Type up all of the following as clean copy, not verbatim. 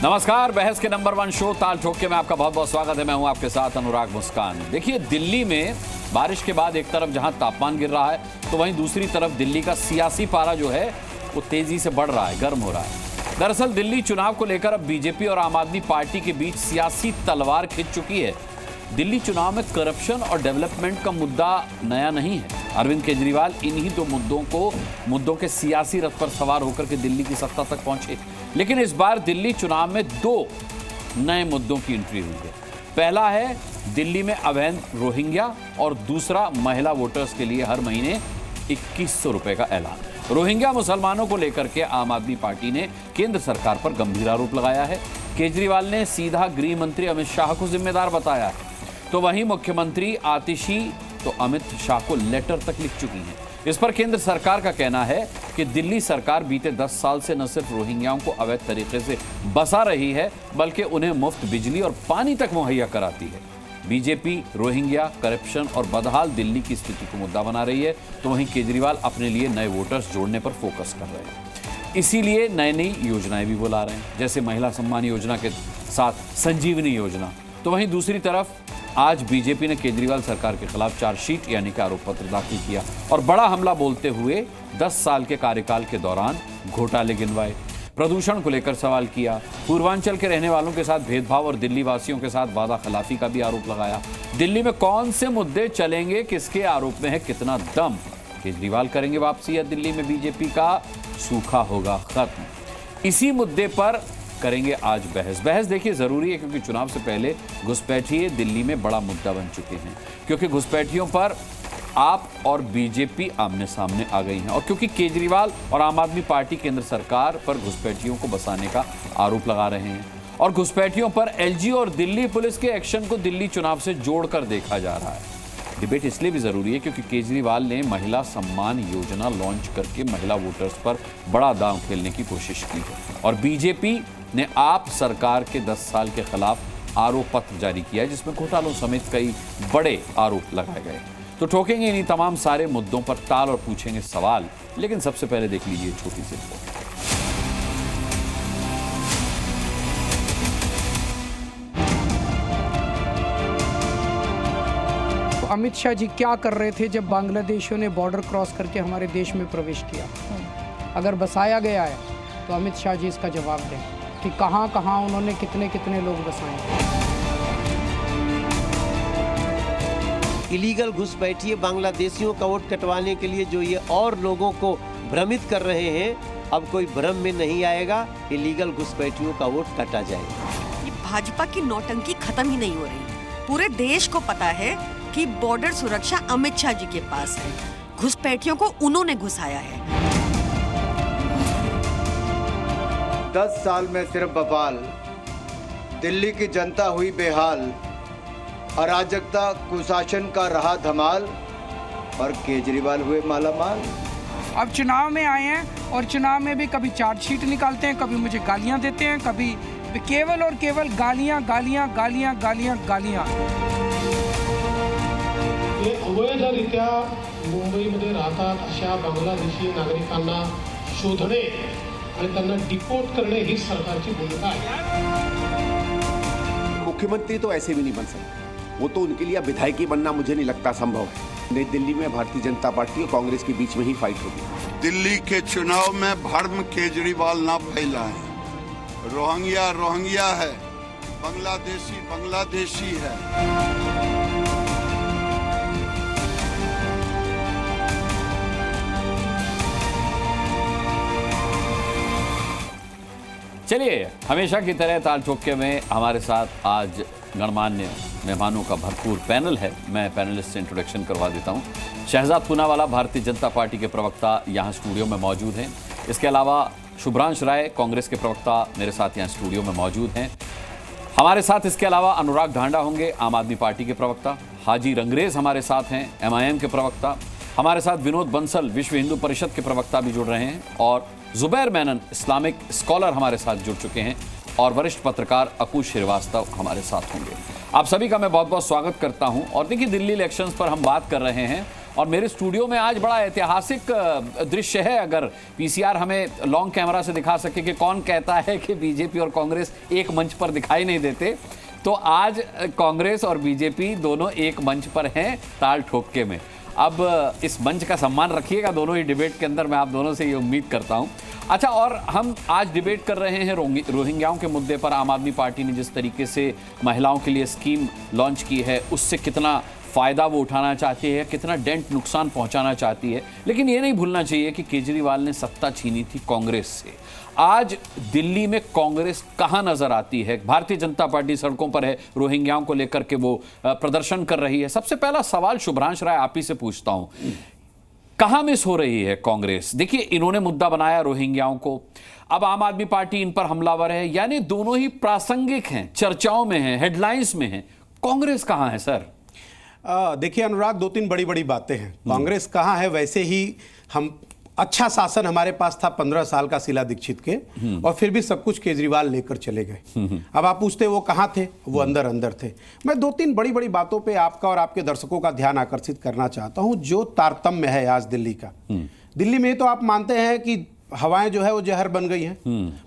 नमस्कार, बहस के नंबर 1 शो ताल ठोक के में आपका बहुत बहुत स्वागत है। मैं हूं आपके साथ अनुराग मुस्कान। देखिए, दिल्ली में बारिश के बाद एक तरफ जहां तापमान गिर रहा है, तो वहीं दूसरी तरफ दिल्ली का सियासी पारा जो है वो तेजी से बढ़ रहा है, गर्म हो रहा है। दरअसल दिल्ली चुनाव को लेकर अब बीजेपी और आम आदमी पार्टी के बीच सियासी तलवार खिंच चुकी है। दिल्ली चुनाव में करप्शन और डेवलपमेंट का मुद्दा नया नहीं है। अरविंद केजरीवाल इन्हीं दो मुद्दों के सियासी रथ पर सवार होकर के दिल्ली की सत्ता तक पहुंचे। लेकिन इस बार दिल्ली चुनाव में 2 नए मुद्दों की एंट्री हुई है। पहला है दिल्ली में अवैध रोहिंग्या और दूसरा महिला वोटर्स के लिए हर महीने 2100 रुपए का ऐलान। रोहिंग्या मुसलमानों को लेकर के आम आदमी पार्टी ने केंद्र सरकार पर गंभीर आरोप लगाया है। केजरीवाल ने सीधा गृह मंत्री अमित शाह को जिम्मेदार बताया है, तो वहीं मुख्यमंत्री आतिशी तो अमित शाह को लेटर तक लिख चुकी हैं। इस पर केंद्र सरकार का कहना है कि दिल्ली सरकार बीते 10 साल से न सिर्फ रोहिंग्याओं को अवैध तरीके से बसा रही है, बल्कि उन्हें मुफ्त बिजली और पानी तक मुहैया कराती है। बीजेपी रोहिंग्या, करप्शन और बदहाल दिल्ली की स्थिति को मुद्दा बना रही है, तो वहीं केजरीवाल अपने लिए नए वोटर्स जोड़ने पर फोकस कर रहे हैं। इसीलिए नई योजनाएं भी बुला रहे हैं, जैसे महिला सम्मान योजना के साथ संजीवनी योजना। तो वहीं दूसरी तरफ आज बीजेपी ने केजरीवाल सरकार के खिलाफ चार्जशीट यानी कि आरोप पत्र दाखिल किया और बड़ा हमला बोलते हुए 10 साल के कार्यकाल के दौरान घोटाले गिनवाए, प्रदूषण को लेकर सवाल किया, पूर्वांचल के रहने वालों के साथ भेदभाव और दिल्ली वासियों के साथ वादा खिलाफी का भी आरोप लगाया। दिल्ली में कौन से मुद्दे चलेंगे, किसके आरोप में है कितना दम, केजरीवाल करेंगे वापसी या दिल्ली में बीजेपी का सूखा होगा खत्म, इसी मुद्दे पर करेंगे आज बहस। देखिए, जरूरी है क्योंकि चुनाव से पहले घुसपैठिए दिल्ली में बड़ा मुद्दा बन चुके हैं, क्योंकि घुसपैठियों पर आप और बीजेपी आमने सामने आ गई हैं, और क्योंकि केजरीवाल और आम आदमी पार्टी केंद्र सरकार पर घुसपैठियों को बसाने का आरोप लगा रहे हैं, और घुसपैठियों पर एलजी और दिल्ली पुलिस के एक्शन को दिल्ली चुनाव से जोड़कर देखा जा रहा है। डिबेट इसलिए भी जरूरी है क्योंकि केजरीवाल ने महिला सम्मान योजना लॉन्च करके महिला वोटर्स पर बड़ा दांव खेलने की कोशिश की है, और बीजेपी ने आप सरकार के 10 साल के खिलाफ आरोप पत्र जारी किया है, जिसमें घोटालों समेत कई बड़े आरोप लगाए गए। तो ठोकेंगे इन्हीं तमाम सारे मुद्दों पर ताल और पूछेंगे सवाल, लेकिन सबसे पहले देख लीजिए छोटी सी रिपोर्ट। अमित शाह जी क्या कर रहे थे जब बांग्लादेशियों ने बॉर्डर क्रॉस करके हमारे देश में प्रवेश किया? अगर बसाया गया है तो अमित शाह जी इसका जवाब दें कि कहां कहां उन्होंने कितने लोग बसाए। इलीगल घुसपैठिए बांग्लादेशियों का वोट कटवाने के लिए जो ये और लोगों को भ्रमित कर रहे हैं, अब कोई भ्रम में नहीं आएगा। इलीगल घुसपैठियों का वोट काटा जाएगा। ये भाजपा की नौटंकी खत्म ही नहीं हो रही। पूरे देश को पता है कि बॉर्डर सुरक्षा अमित शाह जी के पास है, घुसपैठियों को उन्होंने घुसाया है। 10 साल में सिर्फ बवाल, दिल्ली की जनता हुई बेहाल, अराजकता कुशासन का रहा धमाल, और केजरीवाल हुए मालामाल। अब चुनाव में आए हैं और चुनाव में भी कभी चार्जशीट निकालते हैं, कभी मुझे गालियां देते हैं, कभी केवल और केवल गालियां। अवैधरित्या मुंबईमध्ये राहतात अशा बांगलादेशी नागरिकांना शोधणे आणि त्यांना डिपोर्ट करणे ही सरकारची भूमिका आहे। मुख्यमंत्री तो ऐसे भी नहीं बन सकते, वो तो उनके लिए विधायकी बनना मुझे नहीं लगता संभव है। नई दिल्ली में भारतीय जनता पार्टी और कांग्रेस के बीच में ही फाइट होगी। दिल्ली के चुनाव में भ्रम केजरीवाल ना फैलाएं। रोहिंग्या है, बांग्लादेशी है। चलिए, हमेशा की तरह ताल ठोके में हमारे साथ आज गणमान्य मेहमानों का भरपूर पैनल है। मैं पैनलिस्ट से इंट्रोडक्शन करवा देता हूं। शहजाद पूनावाला भारतीय जनता पार्टी के प्रवक्ता यहाँ स्टूडियो में मौजूद हैं। इसके अलावा शुभ्रांश राय कांग्रेस के प्रवक्ता मेरे साथ यहाँ स्टूडियो में मौजूद हैं। हमारे साथ इसके अलावा अनुराग ढांडा होंगे, आम आदमी पार्टी के प्रवक्ता। हाजी रंगरेज हमारे साथ हैं, MIM के प्रवक्ता। हमारे साथ विनोद बंसल विश्व हिंदू परिषद के प्रवक्ता भी जुड़ रहे हैं, और जुबैर मेनन इस्लामिक स्कॉलर हमारे साथ जुड़ चुके हैं, और वरिष्ठ पत्रकार अकुश श्रीवास्तव हमारे साथ होंगे। आप सभी का मैं बहुत बहुत स्वागत करता हूं। और देखिए, दिल्ली इलेक्शंस पर हम बात कर रहे हैं, और मेरे स्टूडियो में आज बड़ा ऐतिहासिक दृश्य है। अगर पीसीआर हमें लॉन्ग कैमरा से दिखा सके कि कौन कहता है कि बीजेपी और कांग्रेस एक मंच पर दिखाई नहीं देते, तो आज कांग्रेस और बीजेपी दोनों एक मंच पर हैं ताल ठोके में। अब इस मंच का सम्मान रखिएगा दोनों ही डिबेट के अंदर, मैं आप दोनों से ये उम्मीद करता हूं। अच्छा, और हम आज डिबेट कर रहे हैं रोहिंग्याओं के मुद्दे पर। आम आदमी पार्टी ने जिस तरीके से महिलाओं के लिए स्कीम लॉन्च की है, उससे कितना फ़ायदा वो उठाना चाहती है, कितना डेंट नुकसान पहुंचाना चाहती है। लेकिन ये नहीं भूलना चाहिए कि केजरीवाल ने सत्ता छीनी थी कांग्रेस से। आज दिल्ली में कांग्रेस कहां नजर आती है? भारतीय जनता पार्टी सड़कों पर है, रोहिंग्याओं को लेकर के वो प्रदर्शन कर रही है। सबसे पहला सवाल शुभ्रांश राय आप ही से पूछता हूं, कहां मिस हो रही है कांग्रेस? देखिए, इन्होंने मुद्दा बनाया रोहिंग्याओं को, अब आम आदमी पार्टी इन पर हमलावर है, यानी दोनों ही प्रासंगिक हैं, चर्चाओं में हैं, हेडलाइंस में हैं। कांग्रेस कहां है सर? देखिए अनुराग, दो तीन बड़ी बड़ी बातें हैं। कांग्रेस कहाँ है, वैसे ही हम अच्छा शासन हमारे पास था 15 साल का शीला दीक्षित के, और फिर भी सब कुछ केजरीवाल लेकर चले गए। अब आप पूछते वो कहाँ थे? वो अंदर अंदर थे। मैं दो तीन बड़ी बड़ी बातों पे आपका और आपके दर्शकों का ध्यान आकर्षित करना चाहता हूं। जो तारतम्य है आज दिल्ली का, दिल्ली में तो आप मानते हैं कि हवाएं जो है वो जहर बन गई हैं।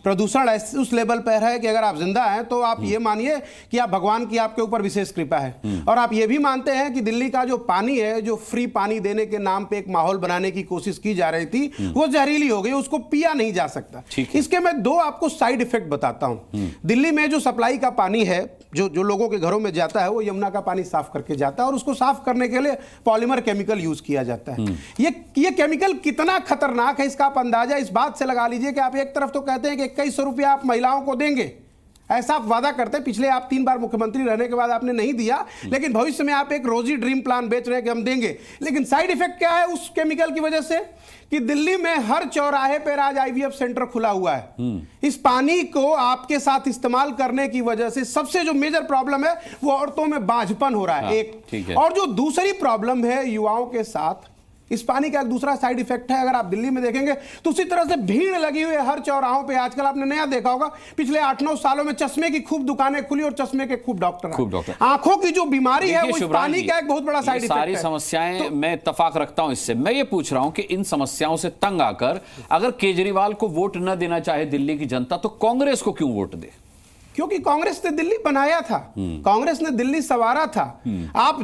प्रदूषण उस लेवल पर है कि अगर आप जिंदा हैं तो आप ये मानिए कि आप भगवान की आपके ऊपर विशेष कृपा है। और आप ये भी मानते हैं कि दिल्ली का जो पानी है, जो फ्री पानी देने के नाम पे एक माहौल बनाने की कोशिश की जा रही थी, वो जहरीली हो गई, उसको पिया नहीं जा सकता। इसके मैं दो आपको साइड इफेक्ट बताता हूं। दिल्ली में जो सप्लाई का पानी है, जो लोगों के घरों में जाता है, वो यमुना का पानी साफ करके जाता है, और उसको साफ करने के लिए पॉलीमर केमिकल यूज किया जाता है। ये केमिकल कितना खतरनाक है इसका आप अंदाजा इस बात से लगा लीजिए कि आप एक तरफ तो कहते हैं कि 2100 रुपया आप महिलाओं को देंगे, ऐसा आप वादा करते हैं। पिछले आप 3 बार मुख्यमंत्री रहने के बाद आपने नहीं दिया, लेकिन भविष्य में आप एक रोजी ड्रीम प्लान बेच रहे हैं कि हम देंगे। लेकिन साइड इफेक्ट क्या है उस केमिकल की वजह से कि दिल्ली में हर चौराहे पर आज IVF सेंटर खुला हुआ है। इस पानी को आपके साथ इस्तेमाल करने की वजह से सबसे जो मेजर प्रॉब्लम है वो औरतों में बांझपन हो रहा है, एक। और जो दूसरी प्रॉब्लम है युवाओं के साथ, इस पानी का एक दूसरा साइड इफेक्ट है। अगर आप दिल्ली में देखेंगे तो उसी तरह से भीड़ लगी हुई है हर चौराहों पे। आजकल आपने नया देखा होगा, पिछले 8-9 सालों में चश्मे की खूब दुकानें खुली और चश्मे के खूब डॉक्टर। आंखों की जो बीमारी है वो पानी का एक बहुत बड़ा साइड इफेक्ट है। सारी समस्याएं तो मैं इत्तेफाक रखता हूं इससे। मैं ये पूछ रहा हूं कि इन समस्याओं से तंग आकर अगर केजरीवाल को वोट न देना चाहे दिल्ली की जनता, तो कांग्रेस को क्यों वोट दे? क्योंकि कांग्रेस ने दिल्ली बनाया था, कांग्रेस ने दिल्ली संवारा था। आप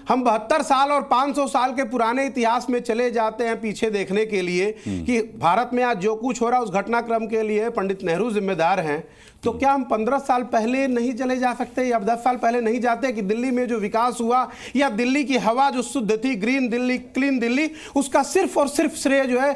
हम 72 साल और 500 साल के पुराने इतिहास में चले जाते हैं पीछे देखने के लिए कि भारत में आज जो कुछ हो रहा है उस घटनाक्रम के लिए पंडित नेहरू जिम्मेदार हैं। तो क्या हम 15 साल पहले नहीं चले जा सकते या 10 साल पहले नहीं जाते कि दिल्ली में जो विकास हुआ या दिल्ली की हवा जो शुद्ध थी, ग्रीन दिल्ली, क्लीन दिल्ली, उसका सिर्फ और सिर्फ श्रेय जो है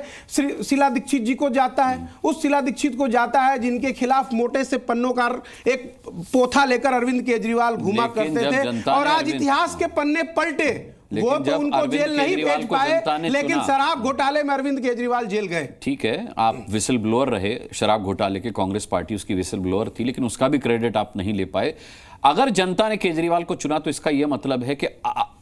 शीला दीक्षित जी को जाता है। उस शीला दीक्षित को जाता है जिनके खिलाफ मोटे से पन्नों का एक पोथा लेकर अरविंद केजरीवाल घुमा करते थे, और आज इतिहास के पन्ने पलटे। वो तो उनको जेल नहीं भेज पाए, लेकिन शराब घोटाले में अरविंद केजरीवाल जेल गए। ठीक है, आप विसल ब्लोअर रहे शराब घोटाले के, कांग्रेस पार्टी उसकी विसल ब्लोअर थी, लेकिन उसका भी क्रेडिट आप नहीं ले पाए। अगर जनता ने केजरीवाल को चुना तो इसका यह मतलब है कि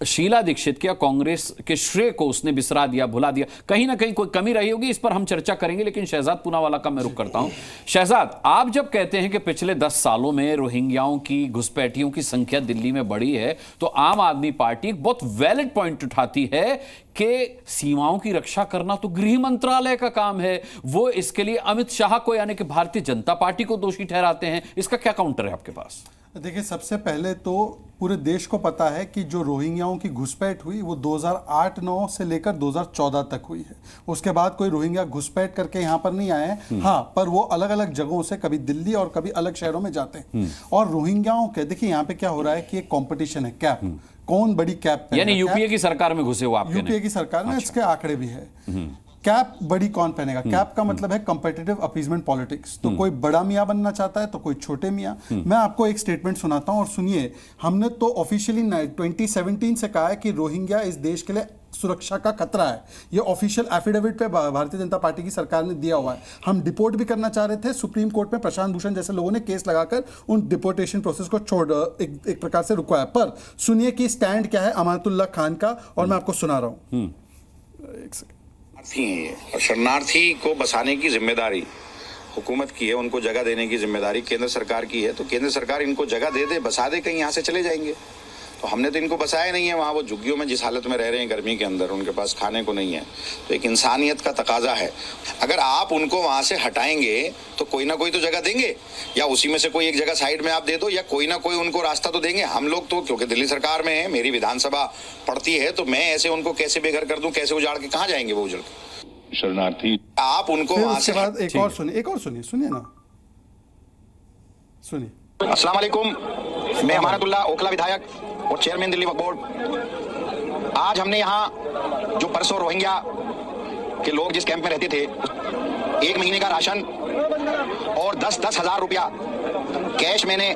शीला दीक्षित के कांग्रेस के श्रेय को उसने बिसरा दिया, भुला दिया। कहीं ना कहीं कोई कमी रही होगी, इस पर हम चर्चा करेंगे। लेकिन शहजाद पूनावाला का मैं रुख करता हूं। शहजाद, आप जब कहते हैं कि पिछले 10 सालों में रोहिंग्याओं की, घुसपैठियों की संख्या दिल्ली में बढ़ी है, तो आम आदमी पार्टी एक बहुत वैलिड पॉइंट उठाती है कि सीमाओं की रक्षा करना तो गृह मंत्रालय का काम है। वो इसके लिए अमित शाह को, यानी कि भारतीय जनता पार्टी को दोषी ठहराते हैं। इसका क्या काउंटर है आपके पास? देखिए, सबसे पहले तो पूरे देश को पता है कि जो रोहिंग्याओं की घुसपैठ हुई वो 2008-9 से लेकर 2014 तक हुई है। उसके बाद कोई रोहिंग्या घुसपैठ करके यहाँ पर नहीं आए हैं। हाँ, पर वो अलग अलग जगहों से कभी दिल्ली और कभी अलग शहरों में जाते हैं। और रोहिंग्याओं के देखिए यहाँ पे क्या हो रहा है कि एक कंपटीशन है, कैप, कौन बड़ी कैप, यानी यूपीए की सरकार में घुसे हुए, यूपीए की सरकार में इसके आंकड़े भी है। कैप बड़ी कौन पहनेगा? कैप का मतलब है कंपेटिटिव अपीजमेंट पॉलिटिक्स। तो कोई बड़ा मियां बनना चाहता है तो कोई छोटे मियां। मैं आपको एक स्टेटमेंट सुनाता हूं और सुनिए। हमने तो ऑफिशियली 2017 से कहा है कि रोहिंग्या इस देश के लिए सुरक्षा का खतरा है। ये ऑफिशियल एफिडेविट पे भारतीय जनता पार्टी की सरकार ने दिया हुआ है। हम डिपोर्ट भी करना चाह रहे थे, सुप्रीम कोर्ट में प्रशांत भूषण जैसे लोगों ने केस लगाकर उन डिपोर्टेशन प्रोसेस को छोड़ एक प्रकार से रुकवाया। पर सुनिए कि स्टैंड क्या है अमानतुल्लाह खान का, और मैं आपको सुना रहा हूं। एक सेकंड। और शरणार्थी को बसाने की जिम्मेदारी हुकूमत की है, उनको जगह देने की जिम्मेदारी केंद्र सरकार की है। तो केंद्र सरकार इनको जगह दे दे, बसा दे, कहीं यहाँ से चले जाएंगे। तो हमने तो इनको बसाया नहीं है वहाँ, वो झुग्गियों में जिस हालत में रह रहे हैं गर्मी के अंदर, उनके पास खाने को नहीं है। तो एक इंसानियत का तकाजा है। अगर आप उनको वहाँ से हटाएंगे तो कोई ना कोई तो जगह देंगे, या उसी में से कोई एक जगह साइड में आप दे दो, या कोई ना कोई उनको रास्ता तो देंगे। हम लोग तो क्योंकि दिल्ली सरकार में है, मेरी विधानसभा पड़ती है, तो मैं ऐसे उनको कैसे बेघर कर दूं, कैसे उजाड़ के, कहाँ जाएंगे वो उजड़ के? शरणार्थी आप उनको वहाँ से एक और सुनिए ना, सुनिए। अस्सलाम वालेकुम, मैं अमानतुल्लाह ओखला विधायक और चेयरमैन दिल्ली वक्फ बोर्ड। आज हमने यहाँ जो परसों रोहिंग्या के लोग जिस कैंप में रहते थे, 1 महीने का राशन और 10-10 हजार रुपया कैश मैंने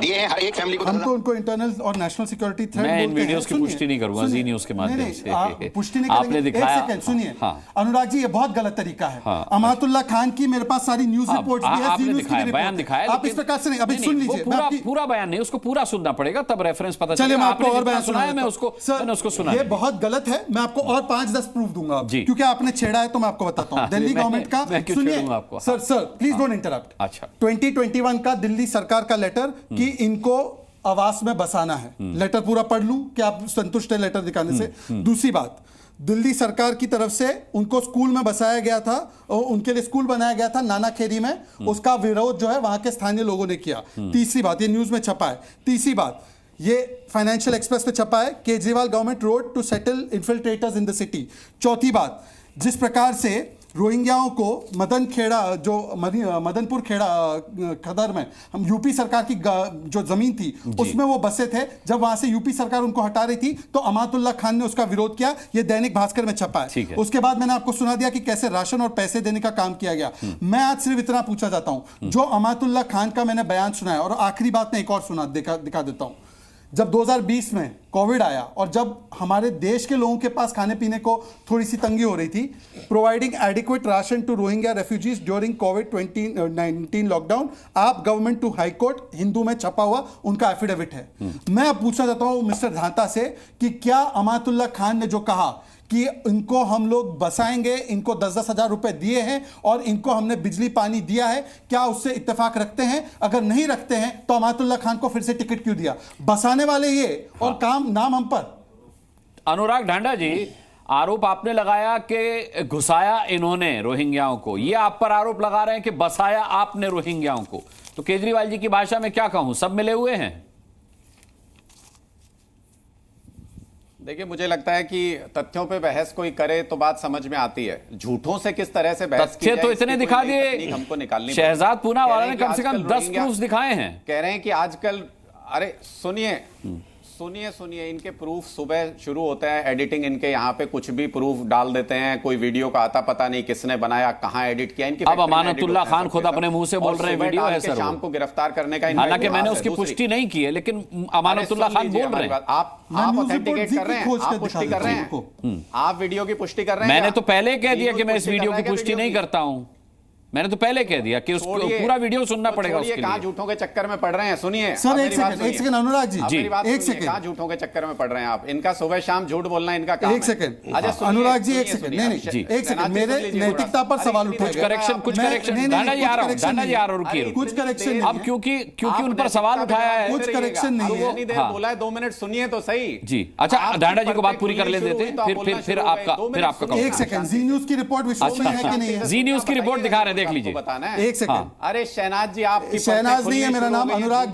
दिए हैं हर एक फैमिली को। हम तो उनको इंटरनल और नेशनल सिक्योरिटी थ्रेट मैं इन वीडियोस की पुष्टि नहीं करूंगा, जी न्यूज़ के माध्यम से पुष्टि नहीं आपने दिखाया। एक सेकंड सुनिए, हाँ। अनुराग जी ये बहुत गलत तरीका है। हाँ। अमातुल्लाह खान की मेरे पास सारी न्यूज़ रिपोर्ट्स भी है, जी न्यूज़ की बयान दिखाया, आप इस प्रकार से नहीं, अभी सुन लीजिए, पूरा बयान नहीं, उसको पूरा सुनना पड़ेगा, तब रेफरेंस पता चलिए। मैं आपको और बयान सुनाया, मैंने उसको सुना। ये बहुत गलत है, मैं आपको और 5-10 प्रूफ दूंगा, क्योंकि आपने छेड़ा है तो मैं आपको बताता हूँ। दिल्ली गवर्नमेंट का, सुनिए सर प्लीज डोंट इंटरप्ट। अच्छा, 2021 का दिल्ली सरकार का लेटर कि इनको आवास में बसाना है, लेटर पूरा पढ़ लूं कि आप संतुष्ट है लेटर दिखाने से? दूसरी बात, दिल्ली सरकार की तरफ से उनको स्कूल में बसाया गया था और उनके लिए स्कूल बनाया गया था नाना खेरी में, उसका विरोध जो है वहां के स्थानीय लोगों ने किया। तीसरी बात, ये न्यूज में छपा है। तीसरी बात, ये फाइनेंशियल एक्सप्रेस पे छपा है, Kejriwal government road to settle infiltrators in the city. चौथी बात, जिस प्रकार से रोहिंग्याओं को मदनपुर खेड़ा खदर में हम यूपी सरकार की जो जमीन थी उसमें वो बसे थे, जब वहां से यूपी सरकार उनको हटा रही थी तो अमातुल्लाह खान ने उसका विरोध किया। ये दैनिक भास्कर में छपा है। उसके बाद मैंने आपको सुना दिया कि कैसे राशन और पैसे देने का काम किया गया। मैं आज सिर्फ इतना पूछा जाता हूं, जो अमातुल्लाह खान का मैंने बयान सुनाया, और आखिरी बात मैं एक और दिखा देता हूं। जब 2020 में कोविड आया और जब हमारे देश के लोगों के पास खाने पीने को थोड़ी सी तंगी हो रही थी, providing adequate ration to Rohingya refugees during Covid 2019 lockdown, AAP government to high court, Hindu में छपा हुआ उनका एफिडेविट है। मैं अब पूछना चाहता हूं मिस्टर धाता से कि क्या अमातुल्लाह खान ने जो कहा कि इनको हम लोग बसाएंगे, इनको 10-10 हजार रुपए दिए हैं और इनको हमने बिजली पानी दिया है, क्या उससे इत्तेफाक रखते हैं? अगर नहीं रखते हैं तो अमातुल्लाह खान को फिर से टिकट क्यों दिया? बसाने वाले ये और काम नाम हम पर। अनुराग ढांडा जी, आरोप आपने लगाया कि घुसाया इन्होंने रोहिंग्याओं को, ये आप पर आरोप लगा रहे हैं कि बसाया आपने रोहिंग्याओं को। तो केजरीवाल जी की भाषा में क्या कहूं, सब मिले हुए हैं? देखिए, मुझे लगता है कि तथ्यों पे बहस कोई करे तो बात समझ में आती है, झूठों से किस तरह से बहस की जाए, तो इतने दिखा दिए हमको निकालनी। शहजाद पूना वाला ने कम से कम 10 प्रूफ दिखाए हैं। कह रहे हैं कि आजकल, अरे सुनिए, इनके प्रूफ सुबह शुरू होते हैं, एडिटिंग इनके यहाँ पे कुछ भी प्रूफ डाल देते हैं, कोई वीडियो का आता पता नहीं किसने बनाया, कहां एडिट किया। इनकी अब अमानतुल्लाह खान खुद अपने मुंह से बोल रहे हैं, वीडियो है सर, शाम को गिरफ्तार करने का। हालांकि मैंने उसकी पुष्टि नहीं की है, लेकिन अमानतुल्लाह खान बोल रहे हैं। आप ऑथेंटिकेट कर रहे हैं, आप पुष्टि कर रहे हैं, आप वीडियो की पुष्टि कर रहे हैं। मैंने तो पहले कह दिया कि मैं इस वीडियो की पुष्टि नहीं करता हूं। मैंने तो पहले कह दिया कि उसको पूरा वीडियो सुनना पड़ेगा उसके लिए। कहां झूठों के चक्कर में पड़ रहे हैं? सुनिए सर, एक सेकंड अनुराग जी, एक सेकंड, कहां झूठों के चक्कर में पड़ रहे हैं आप? इनका सुबह शाम झूठ बोलना इनका काम है। एक सेकंड अनुराग जी, एक सेकंड, नहीं एक सेकंड, मेरे नैतिकता पर सवाल उठाए। कुछ करेक्शन दांडा जी आ रहा हूं, रुकिए। कुछ करेक्शन अब क्योंकि उन पर सवाल उठाया है, कुछ करेक्शन नहीं है। इतनी देर बोला है, 2 मिनट सुनिए तो सही जी। अच्छा, दांडा जी को बात पूरी कर ले देते हैं, फिर आपका एक सेकंड, जी न्यूज़ की रिपोर्ट विश्वास में है कि नहीं है? जी न्यूज़ की रिपोर्ट दिखा रहे हैं, देख लीजिए। बताना है, एक सेकंड। अरे शहनाज जी, आपकी शहनाज नहीं है मेरा नाम, अनुराग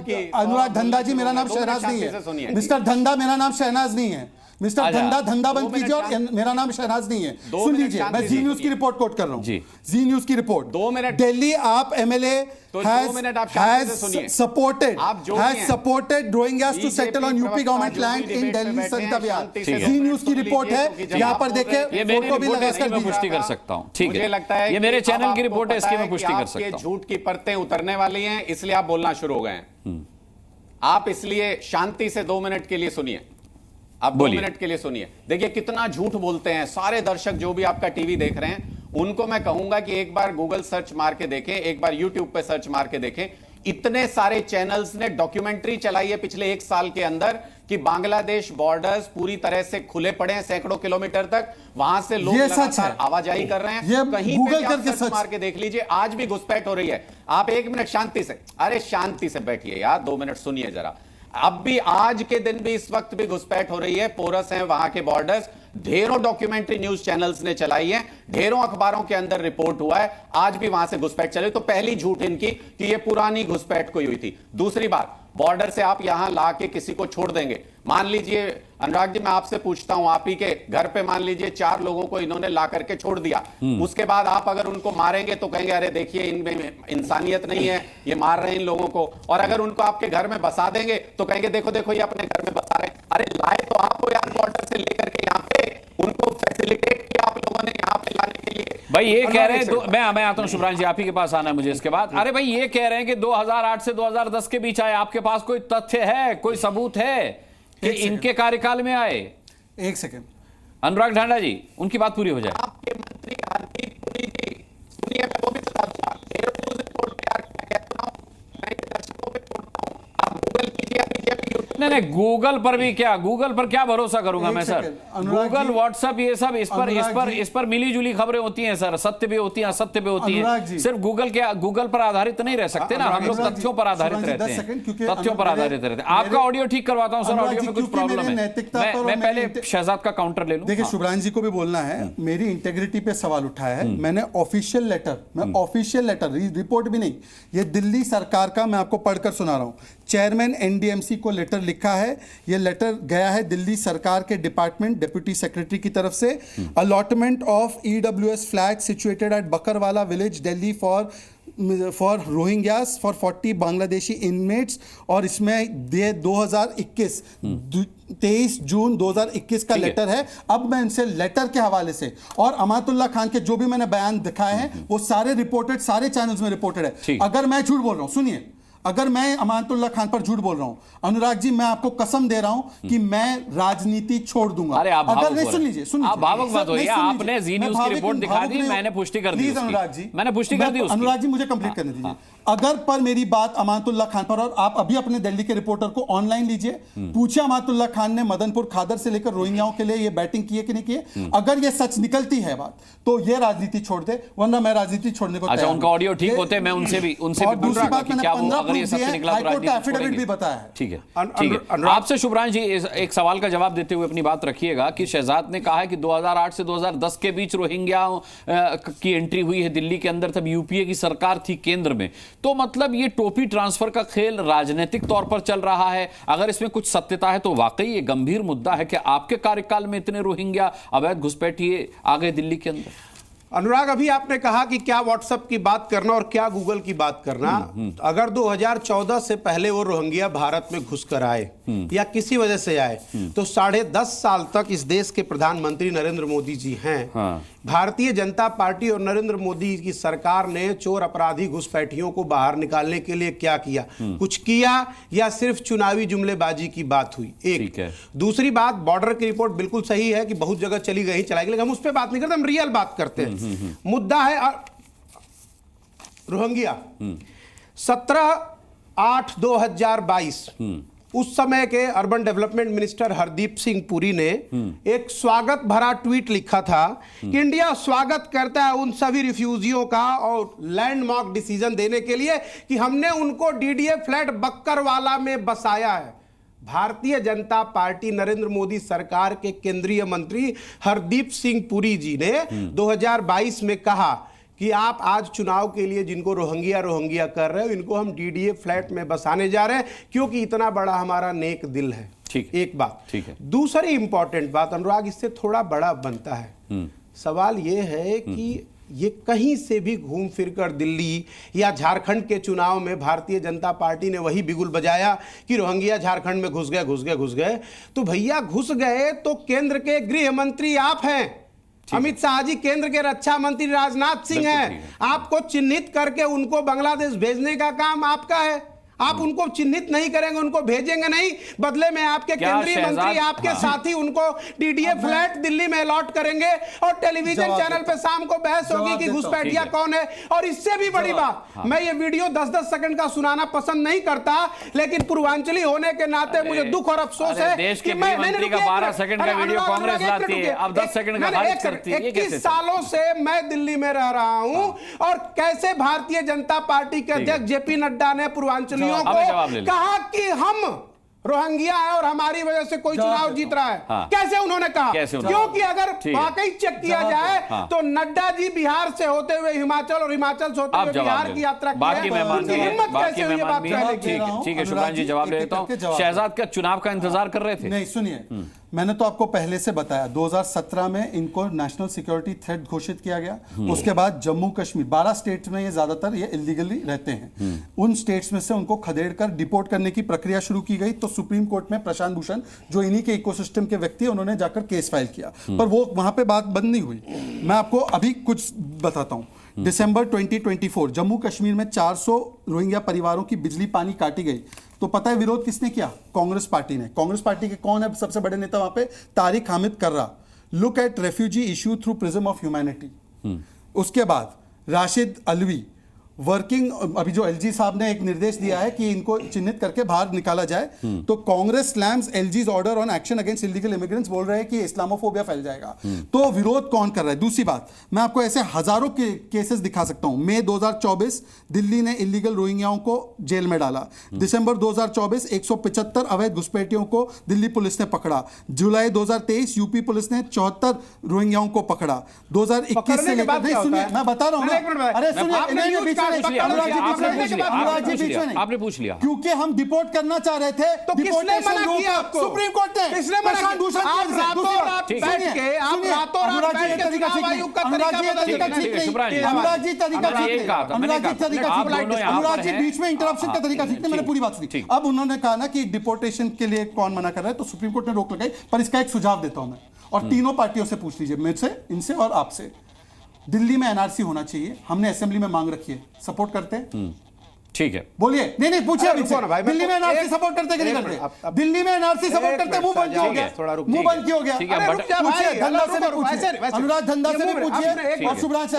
धंधा जी मेरा नाम शहनाज नहीं है। मिस्टर धंधा मेरा नाम शहनाज नहीं है। मिस्टर धंधा बंद कीजिए, और मेरा नाम शहनाज नहीं है। सुन लीजिए, मैं जी न्यूज़ की रिपोर्ट कोट कर रहा हूं। जी न्यूज़ की रिपोर्ट, 2 मिनट। दिल्ली आप MLA has supported Rohingyas to settle on UP government land in Delhi Santa Vihar। Zee news की रिपोर्ट है, यहाँ पर देखें, ये मेरी रिपोर्ट है, इसकी मैं पुष्टि कर सकता हूँ। ठीक है, लगता है ये मेरे चैनल की रिपोर्ट है, इसकी मैं पुष्टि कर सकता हूँ। झूठ की परतें उतरने वाली हैं, इसलिए आप बोलना शुरू हो गए हैं। आप इसलिए शांति से 2 मिनट के लिए सुनिए, आप 2 मिनट के लिए सुनिए। देखिए कितना झूठ बोलते हैं सारे दर्शक जो भी आपका टीवी देख रहे हैं, उनको मैं कहूंगा कि एक बार गूगल सर्च मार के देखें, एक बार यूट्यूब पे सर्च मार के देखें। इतने सारे चैनल्स ने डॉक्यूमेंट्री चलाई है पिछले 1 साल के अंदर कि बांग्लादेश बॉर्डर्स पूरी तरह से खुले पड़े हैं, सैकड़ों किलोमीटर तक, वहां से लोग लगातार आवाजाही कर रहे हैं। कहीं गूगल पे करके सर्च मार के देख लीजिए, आज भी घुसपैठ हो रही है। आप 1 मिनट शांति से, अरे शांति से बैठिए यार, 2 मिनट सुनिए जरा। अब भी आज के दिन भी इस वक्त भी घुसपैठ हो रही है, पोरस है वहां के बॉर्डर्स, ढेरों डॉक्यूमेंट्री न्यूज चैनल्स ने चलाई है, ढेरों अखबारों के अंदर रिपोर्ट हुआ है, आज भी वहां से घुसपैठ चले। तो पहली झूठ इनकी कि ये पुरानी घुसपैठ कोई हुई थी। दूसरी बात, बॉर्डर से आप यहां ला के किसी को छोड़ देंगे, मान लीजिए अनुराग जी मैं आपसे पूछता हूं, आप ही के घर पे मान लीजिए 4 लोगों को इन्होंने ला करके छोड़ दिया, उसके बाद आप अगर उनको मारेंगे तो कहेंगे अरे देखिए इनमें इंसानियत नहीं है, ये मार रहे हैं इन लोगों को। और अगर उनको आपके घर में बसा देंगे तो कहेंगे देखो देखो ये अपने घर में बसा रहे हैं। अरे लाए तो आपको यार बॉर्डर से लेकर के यहाँ पे, उनको फैसिलिटेट किया आप लोगों ने यहाँ पे लाने के लिए। भाई ये कह रहे हैं, मैं आता हूं शुभ्रांश जी, आप ही के पास आना है मुझे इसके बाद। अरे भाई ये कह रहे हैं कि 2008 से 2010 के बीच आए, आपके पास कोई तथ्य है, कोई सबूत है कि इनके कार्यकाल में आए? एक सेकंड, अनुराग ढांडा जी, उनकी बात पूरी हो जाए। आपके मंत्री हरदीप पुरी जी, सुनिए मैं वो भी बता दूंगा, रिपोर्ट तैयार मैं कहता हूं, मैं दर्शकों पे छोड़ता हूं, आप गूगल कीजिए, नहीं गूगल पर भी क्या, गूगल पर क्या भरोसा करूंगा मैं सर? गूगल, व्हाट्सएप, ये सब इस पर मिली जुली खबरें होती हैं सर, सत्य भी होती हैं असत्य भी होती हैं। सिर्फ गूगल पर आधारित नहीं रह सकते ना, हम लोग तथ्यों पर आधारित रहते हैं, तथ्यों पर आधारित रहते हैं। आपका ऑडियो ठीक करवाता हूं सर, ऑडियो में कुछ प्रॉब्लम है, मैं पहले शहजाद का काउंटर ले लूं। देखिए शुभ्रांश जी को भी बोलना है, मेरी इंटेग्रिटी पे सवाल उठाया है, मैंने ऑफिशियल लेटर, रिपोर्ट भी नहीं, ये दिल्ली सरकार का मैं आपको पढ़कर सुना रहा हूं। चेयरमैन एनडीएमसी को लेटर लिखा है, यह लेटर गया है दिल्ली सरकार के डिपार्टमेंट डिप्टी सेक्रेटरी की तरफ से। Allotment of EWS flat situated at Bakarwala village Delhi for Rohingyas for 40 Bangladeshi inmates, और इसमें 23 जून 2021 का लेटर है। अब मैं इनसे लेटर के हवाले से और अमातुल्लाह खान के जो भी मैंने बयान दिखाए हैं वो सारे रिपोर्टेड, सारे चैनल्स में रिपोर्टेड है। अगर मैं झूठ बोल रहा हूं, सुनिए, अगर मैं अमानतुल्लाह खान पर झूठ बोल रहा हूं, अनुराग जी मैं आपको कसम दे रहा हूं कि मैं राजनीति छोड़ दूंगा। अरे आप अगर नहीं, सुन लीजिए, आप भावुक मत होइए, आपने जी न्यूज़ की रिपोर्ट दिखा दी, मैंने पुष्टि कर दी उसकी। अनुराग जी, मैंने पुष्टि कर दी उसकी। अनुराग जी मुझे कंप्लीट करने दीजिए। अगर पर मेरी बात अमानतुल्लाह खान पर, और आप अभी अपने दिल्ली के रिपोर्टर को ऑनलाइन लीजिए, पूछे अमानतुल्लाह खान ने मदनपुर खादर से लेकर रोहिंग्याओं के लिए ये बैटिंग की है कि नहीं की है। अगर ये सच निकलती है बात तो ये राजनीति छोड़ दे, वरना मैं राजनीति छोड़ने को अच्छा, उनका ऑडियो ठीक होते मैं उनसे भी दूसरी बात मैंने 15 एफिडेविट भी बताया है। ठीक है। आपसे शुभ्रांश जी एक सवाल का जवाब देते हुए अपनी बात रखिएगा कि शहजाद ने कहा है कि 2008 से 2010 के बीच रोहिंग्या की एंट्री हुई है दिल्ली के अंदर, तब यूपीए की सरकार थी केंद्र में, तो मतलब ये टोपी ट्रांसफर का खेल राजनीतिक तौर पर चल रहा है। अगर इसमें कुछ सत्यता है तो वाकई ये गंभीर मुद्दा है कि आपके कार्यकाल में इतने रोहिंग्या अवैध घुसपैठिए आ गए दिल्ली के अंदर। अनुराग, अभी आपने कहा कि क्या व्हाट्सएप की बात करना और क्या गूगल की बात करना। अगर 2014 से पहले वो रोहिंग्या भारत में घुसकर आए या किसी वजह से आए तो 10.5 साल तक इस देश के प्रधानमंत्री नरेंद्र मोदी जी हैं। भारतीय जनता पार्टी और नरेंद्र मोदी की सरकार ने चोर अपराधी घुसपैठियों को बाहर निकालने के लिए क्या किया? कुछ किया या सिर्फ चुनावी जुमलेबाजी की बात हुई? एक। दूसरी बात, बॉर्डर की रिपोर्ट बिल्कुल सही है कि बहुत जगह चली गई चलाई गई, लेकिन हम उस पर बात नहीं करते, हम रियल बात करते हैं। मुद्दा है रोहिंग्या। 17/8/2022 उस समय के urban development minister Hardeep Singh Puri ने एक स्वागत भरा ट्वीट लिखा था कि इंडिया स्वागत करता है उन सभी रिफ्यूजियों का और लैंडमार्क डिसीजन देने के लिए कि हमने उनको डीडीए फ्लैट बक्करवाला में बसाया है। भारतीय जनता पार्टी नरेंद्र मोदी सरकार के केंद्रीय मंत्री हरदीप सिंह पुरी जी ने 2022 में कहा कि आप आज चुनाव के लिए जिनको रोहिंग्या कर रहे हो, इनको हम डीडीए फ्लैट में बसाने जा रहे हैं क्योंकि इतना बड़ा हमारा नेक दिल है। ठीक, एक बात। ठीक है। दूसरी इंपॉर्टेंट बात अनुराग, इससे थोड़ा बड़ा बनता है सवाल यह है कि ये कहीं से भी घूम फिर कर दिल्ली या झारखंड के चुनाव में भारतीय जनता पार्टी ने वही बिगुल बजाया कि रोहिंग्या झारखंड में घुस गए। तो भैया घुस गए तो केंद्र के गृह मंत्री आप हैं, अमित शाह जी केंद्र के रक्षा मंत्री राजनाथ सिंह हैं। आपको चिन्हित करके उनको बांग्लादेश भेजने का काम आपका है। आप उनको चिन्हित नहीं करेंगे, उनको भेजेंगे नहीं, बदले में आपके केंद्रीय मंत्री आपके साथी उनको डीडीए फ्लैट दिल्ली में अलॉट करेंगे और टेलीविजन चैनल पे शाम को बहस होगी कि घुसपैठिया कौन है। और इससे भी बड़ी बात, मैं ये वीडियो 10-10 सेकंड का सुनाना पसंद नहीं करता, लेकिन पूर्वांचली होने के नाते मुझे दुख और अफसोस है देश के मंत्री का 12 सेकंड का वीडियो कांग्रेस लाती है, अब 10 सेकंड का खारिज करती है। 21 सालों से मैं दिल्ली में रह रहा हूं और कैसे भारतीय जनता पार्टी के अध्यक्ष जेपी नड्डा ने पूर्वांचली को कहा कि हम रोहिंग्या है और हमारी वजह से कोई चुनाव जीत रहा है। हाँ। कैसे उन्होंने कहा? क्योंकि अगर ठीक है। वाकई चेक किया जाए तो नड्डा जी बिहार से होते हुए हिमाचल और हिमाचल से होते हुए बिहार की यात्रा की बाकी है। मेहमान उनकी भी हैं, हिम्मत बाकी कैसे हुई ये मेहमान बात भी कहने हैं। की? ठीक है शुक्रान जी, जवाब दे देता हूँ। शहजाद का चुनाव का इंतजार कर रहे थे? नहीं, सुनिए, मैंने तो आपको पहले से बताया 2017 में इनको नेशनल सिक्योरिटी थ्रेट घोषित किया गया। उसके बाद जम्मू कश्मीर 12 स्टेट्स में ये ज्यादातर ये इलीगली रहते हैं, उन स्टेट्स में से उनको खदेड़कर डिपोर्ट करने की प्रक्रिया शुरू की गई। तो सुप्रीम कोर्ट में प्रशांत भूषण जो इन्हीं के इकोसिस्टम के व्यक्ति हैं, उन्होंने जाकर केस फाइल किया, पर वो वहां पे बात बंद नहीं हुई। मैं आपको अभी कुछ बताता हूं। दिसंबर 2024 जम्मू कश्मीर में 400 रोहिंग्या परिवारों की बिजली पानी काटी गई। तो पता है विरोध किसने किया? कांग्रेस पार्टी ने। कांग्रेस पार्टी के कौन है सबसे बड़े नेता वहां पे? Tariq Hamid Karra. Look at refugee issue through prism of humanity. उसके बाद राशिद अलवी वर्किंग, अभी जो एलजी साहब ने एक निर्देश दिया है कि इनको चिन्हित करके बाहर निकाला जाए, तो Congress slams LG's order on action against illegal immigrants, बोल रहे हैं कि इस्लामोफोबिया फैल जाएगा। तो विरोध कौन कर रहा है? दूसरी बात, मैं आपको ऐसे हजारों के केसेस दिखा सकता हूं। मई 2024 दिल्ली ने इलीगल रोहिंग्याओं को जेल में डाला। दिसंबर 2024 175 अवैध घुसपैठियों को दिल्ली पुलिस ने पकड़ा। जुलाई 2023 यूपी पुलिस ने 74 रोहिंग्याओं को पकड़ा। 2021 से लेकर, मैं बता रहा हूं, अरे सुनिए, आपने पूछ लिया क्योंकि हम डिपोर्ट करना चाह रहे थे। तो किसने मना किया आपको? सुप्रीम कोर्ट ने। किसने मना किया? आप रातों रात बैठ के, आप रातों रात बैठ के चुनाव आयोग का तरीका ठीक नहीं। अनुराग जी तरीका ठीक नहीं। अनुराग जी तरीका अनुराग जी बीच में इंटरप्शन का तरीका ठीक नहीं। मैंने पूरी बात सुनी। अब उन्होंने कहा ना कि डिपोर्टेशन के लिए कौन मना कर रहा है, तो सुप्रीम कोर्ट ने रोक लगाई। पर इसका एक सुझाव देता हूं मैं, और तीनों पार्टियों से पूछ लीजिए, मुझसे, इनसे और आपसे। दिल्ली में एनआरसी होना चाहिए, हमने असेंबली में मांग रखी है, सपोर्ट करते हैं? ठीक है, बोलिए। नहीं पूछिए दिल्ली में एनआरसी सपोर्ट करते कि नहीं करते? दिल्ली में एनआरसी सपोर्ट करते, मुंह बंद क्यों हो गया? मुंह बंद क्यों हो गया? पूछिए, धंधा से भी पूछिए, अनुराग धंधा से भी पूछिए, और शुभ्रांश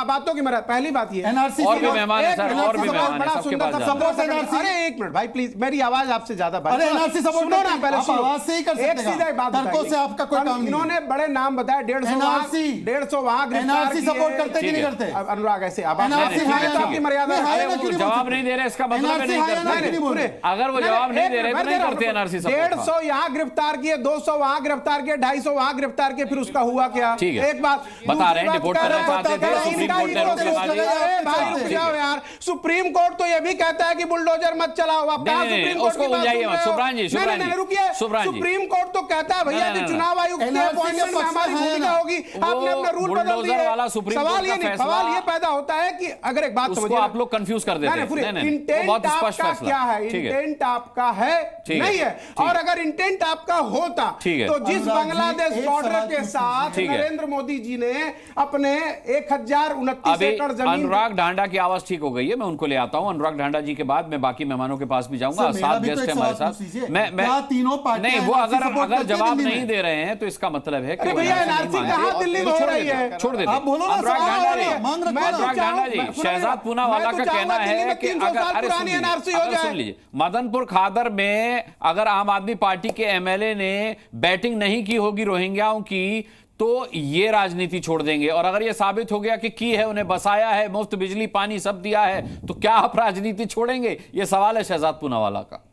बातों की मरद। पहली बात ये एनआरसी और भी मेहमान है सर, और भी मेहमान है, सबके पास सपोर्ट एनआरसी। अरे एक मिनट भाई प्लीज, मेरी आवाज आपसे ज्यादा। अरे एनआरसी सपोर्ट करना पहले आवाज से ही कर सकते हैं। सीधा बात तर्कों से आपका कोई काम नहीं। इन्होंने बड़े नाम बताए, 150 वहां एनआरसी सपोर्ट करते कि नहीं करते? अनुराग ऐसे आपकी मर्यादा जवाब नहीं दे रहे, इसका मतलब नहीं करते। अगर वो जवाब नहीं दे रहे तो नहीं करते एनआरसी सपोर्ट। 150 यहाँ गिरफ्तार किए, 200 वहां गिरफ्तार किए, 250 वहां गिरफ्तार किए, फिर उसका हुआ क्या? ठीक है, एक बात बता रहे हैं, डिपोर्ट करना चाहते थे, सुप्रीम कोर्ट ने रोक लगा दिया। भाई रुक जाओ यार, सुप्रीम कोर्ट तो ये भी कहता है कि बुलडोजर मत चलाओ। आप कहां सुप्रीम कोर्ट की बात सुन रहे हो? सुब्रान जी, रुकिए, सुप्रीम कोर्ट तो कहता है भैया कि चुनाव आयोग के अपॉइंटमेंट में हमारी भूमिका होगी, आपने अपना रूल बदल दिया। सवाल ये पैदा होता है कि अगर एक बात समझिए, आप लोग कंफ्यूज कर देते हैं। इंटेंट आपका क्या है? इंटेंट आपका है नहीं है? और अगर इंटेंट आपका होता तो जिस बांग्लादेश बॉर्डर के साथ नरेंद्र मोदी जी ने अपने 1029 एकड़ जमीन। अनुराग ढांडा की आवाज ठीक हो गई है, मैं उनको ले आता हूं। अनुराग ढांडा जी के बाद मैं बाकी मेहमानों के पास भी जाऊंगा। 7 गेस्ट हैं हमारे साथ। मैं तीनों पार्टियां नहीं, वो अगर जवाब नहीं दे रहे हैं तो इसका मतलब है कि भैया एनआरसी कहां दिल्ली में हो रही है? छोड़ देते। अनुराग ढांडा जी, शहजाद पूनावाला का कहना है कि अगर सुन लीजिए, मदनपुर खादर में अगर आम आदमी पार्टी के एमएलए ने बैटिंग नहीं की होगी रोहिंग्याओं की, तो ये राजनीति छोड़ देंगे। और अगर ये साबित हो गया कि की है, उन्हें बसाया है, मुफ्त बिजली पानी सब दिया है, तो क्या आप राजनीति छोड़ेंगे? ये सवाल है शहजाद पूनावाला का।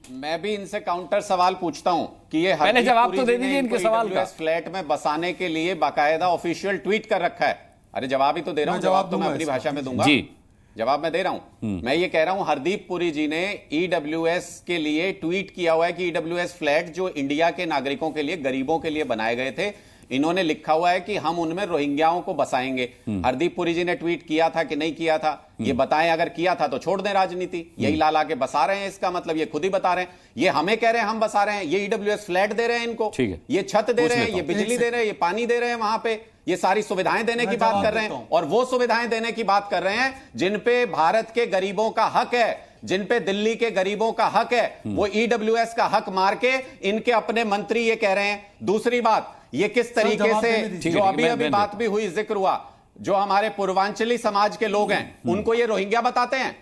मैं भी इनसे काउंटर सवाल पूछता हूं कि ये पहले जवाब तो दे दीजिए इनके सवाल का। फ्लैट में बसाने के लिए बाकायदा ऑफिशियल ट्वीट कर रखा है। अरे जवाब ही तो दे रहा हूं, जवाब तो मैं अपनी भाषा में दूंगा जी। जवाब मैं दे रहा हूं। मैं ये कह रहा हूं, हरदीप पुरी जी ने ईडब्ल्यूएस के लिए ट्वीट किया हुआ है कि ईडब्ल्यूएस फ्लैट जो इंडिया के नागरिकों के लिए, गरीबों के लिए बनाए गए थे, इन्होंने लिखा हुआ है कि हम उनमें रोहिंग्याओं को बसाएंगे। हरदीप पुरी जी ने ट्वीट किया था कि नहीं किया था? ये बताएं, अगर किया था तो छोड़ दें राजनीति। यही ला के बसा रहे हैं, इसका मतलब ये खुद ही बता रहे हैं। ये हमें कह रहे हैं हम बसा रहे हैं, ये ईडब्ल्यूएस फ्लैट दे रहे हैं इनको, ये छत दे रहे हैं, ये बिजली दे रहे हैं, ये पानी दे रहे हैं, वहां पे ये सारी सुविधाएं देने की बात कर रहे हैं। और वो सुविधाएं देने की बात कर रहे हैं जिन पे भारत के गरीबों का हक है, जिन पे दिल्ली के गरीबों का हक है, वो ईडब्ल्यूएस का हक मार के इनके अपने मंत्री ये कह रहे हैं। दूसरी बात, ये किस तरीके से, जो अभी बात भी हुई, जिक्र हुआ, जो हमारे पूर्वांचली समाज के लोग हैं, उनको ये रोहिंग्या बताते हैं,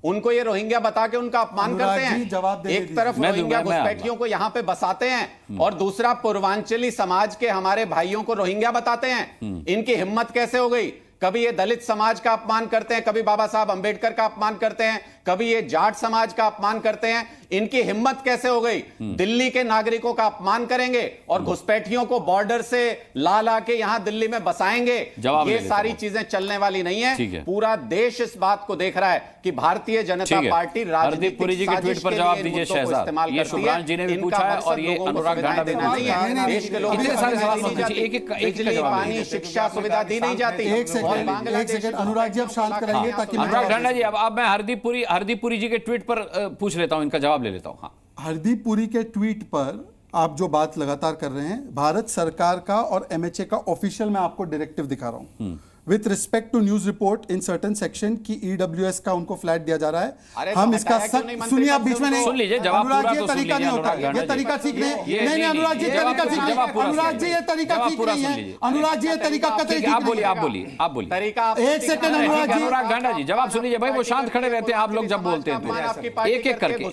उनको ये रोहिंग्या बता के उनका अपमान करते हैं। एक तरफ रोहिंग्या घुसपैठियों को यहां पे बसाते हैं, और दूसरा पूर्वांचली समाज के हमारे भाइयों को रोहिंग्या बताते हैं। इनकी हिम्मत कैसे हो गई? कभी ये दलित समाज का अपमान करते हैं, कभी बाबा साहब अंबेडकर का अपमान करते हैं, कभी ये जाट समाज का अपमान करते हैं। इनकी हिम्मत कैसे हो गई दिल्ली के नागरिकों का अपमान करेंगे और घुसपैठियों को बॉर्डर से ला के यहां दिल्ली में बसाएंगे। ये सारी चीजें चलने वाली नहीं है। पूरा देश इस बात को देख रहा है कि भारतीय जनता पार्टी हरदीप पुरी जी के ट्वीट पर जवाब दीजिए शहजाद। ये शुभ्रांश जी ने भी पूछा है और ये अनुराग ढांडा भी पूछा है। देश के लोग सारे सवाल मत पूछिए, एक पानी शिक्षा सुविधा दी नहीं जाती। एक सेकंड अनुराग जी, अब शांत कराइए ताकि अनुराग ढांडा जी, अब मैं हरदीप पुरी जी के ट्वीट पर पूछ लेता हूं, इनका जवाब ले लेता हूं। हाँ, हरदीप पुरी के ट्वीट पर आप जो बात लगातार कर रहे हैं, भारत सरकार का और एमएचए का ऑफिशियल मैं आपको डायरेक्टिव दिखा रहा हूं with respect to news report in certain section की ईडब्ल्यूएस का उनको फ्लैट दिया जा रहा है। हम इसका सुनिए, आप बीच में नहीं, सुन लीजिए, जवाब अनुराग पूरा जी, तो सुन तरीका नहीं होता, ये तरीका ठीक नहीं। नहीं अनुराग जी, तरीका ठीक नहीं, अनुराग जी ये तरीका ठीक नहीं है, अनुराग जी ये तरीका कतई ठीक नहीं। आप बोलिए तरीका। एक सेकंड अनुराग जी, अनुराग ढांडा जी जवाब सुन लीजिए भाई, वो शांत खड़े रहते हैं आप लोग जब बोलते हैं तो एक एक करके।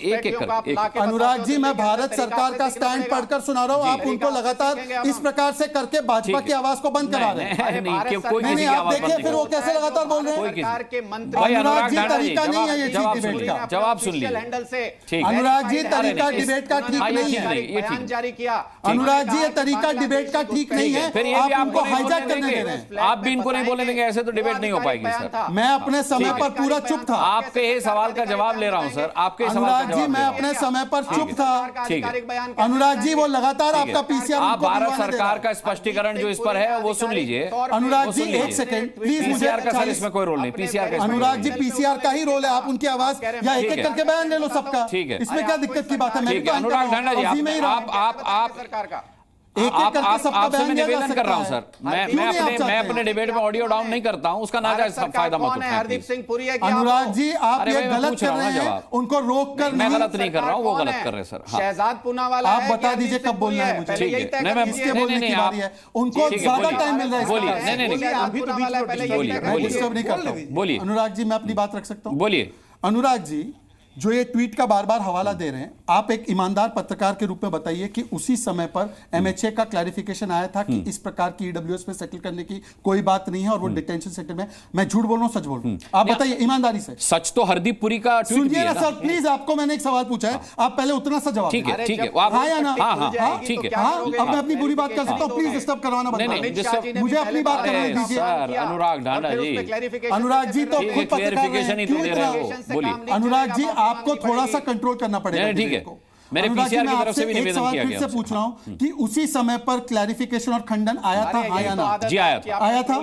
अनुराग जी, मैं भारत सरकार का स्टैंड पढ़कर सुना रहा हूँ, आप उनको लगातार इस प्रकार से करके भाजपा की आवाज को बंद करा रहे हैं। नहीं, आप देखिए फिर वो कैसे लगातार बोल रहे हैं। सरकार के मंत्री अनुराग जी, तरीका नहीं है ये डिबेट का। जवाब सुन लीजिए। अनुराग जी, तरीका डिबेट का ठीक नहीं है। बयान जारी किया अनुराग जी, ये तरीका डिबेट का ठीक नहीं है। आप उनको हाईजैक करने दे रहे हैं। आप भी इनको नहीं बोलने देंगे, ऐसे तो डिबेट नहीं हो पाएगी सर। मैं अपने समय पर पूरा चुप था। आपके ये सवाल का जवाब ले रहा हूं सर, आपके अनुराग जी, मैं अपने समय पर चुप था। अनुराग जी, वो लगातार आपका पीसीआर, आप भारत सरकार का स्पष्टीकरण जो इस पर है वो सुन लीजिए। अनुराग जी, एक सेकंड प्लीज, मुझे सर इसमें कोई रोल नहीं, पीसीआर का। अनुराग जी, पीसीआर का ही रोल है, आप उनकी आवाज या एक एक करके बयान ले लो सबका। ठीक है, इसमें क्या दिक्कत की बात है। मैं अनुराग ढांडा जी, आप सरकार का आपसे मैं निवेदन कर रहा हूं सर, मैं अपने डिबेट में ऑडियो डाउन नहीं करता हूं, उसका नाजायज फायदा मत उठाएं। हरदीप सिंह पुरी है। अनुराग जी, आप ये गलत कर रहे हैं, उनको रोक कर। मैं गलत नहीं कर रहा हूं, वो गलत कर रहे हैं सर। शहजाद पूनावाला, आप बता दीजिए कब बोलना है मुझे। किसके बोलने की बारी है, उनको ज्यादा टाइम मिल रहा है। बोलिए। नहीं, मैं डिस्टर्ब नहीं करता हूं। बोलिए अनुराग जी, मैं अपनी बात रख सकता हूं। बोलिए। अनुराग जी, जो ये ट्वीट का बार बार हवाला दे रहे हैं, आप एक ईमानदार पत्रकार के रूप में बताइए कि उसी समय पर एमएचए का क्लैरिफिकेशन आया था कि इस प्रकार की ईडब्ल्यूएस में सेटल करने की कोई बात नहीं है और वो डिटेंशन सेंटर में। मैं झूठ बोल रहा हूं, सच बोल रहा हूं, आप बताइए ईमानदारी से। सच तो हरदीप पुरी का ट्वीट सुनिए ना सर, प्लीज, आपको मैंने एक सवाल पूछा है, आप पहले उतना सा जवाब। ठीक है, हाँ या ना? हाँ, ठीक है। अब मैं अपनी पूरी बात कर सकता हूँ, प्लीज डिस्टर्ब करवाना बंद करिए, मुझे अपनी बात करने दीजिए। अनुराग ढांडा जी, अनुराग जी तो खुद क्लेरिफिकेशन ही तो दे रहे हो। बोलिए अनुराग जी, आपको थोड़ा सा कंट्रोल करना पड़ेगा। ठीक है, मेरे पीसीआर की तरफ से भी निवेदन किया गया। से पूछ रहा हूं कि उसी समय पर क्लैरिफिकेशन और खंडन आया था, आया ना? जी आया था।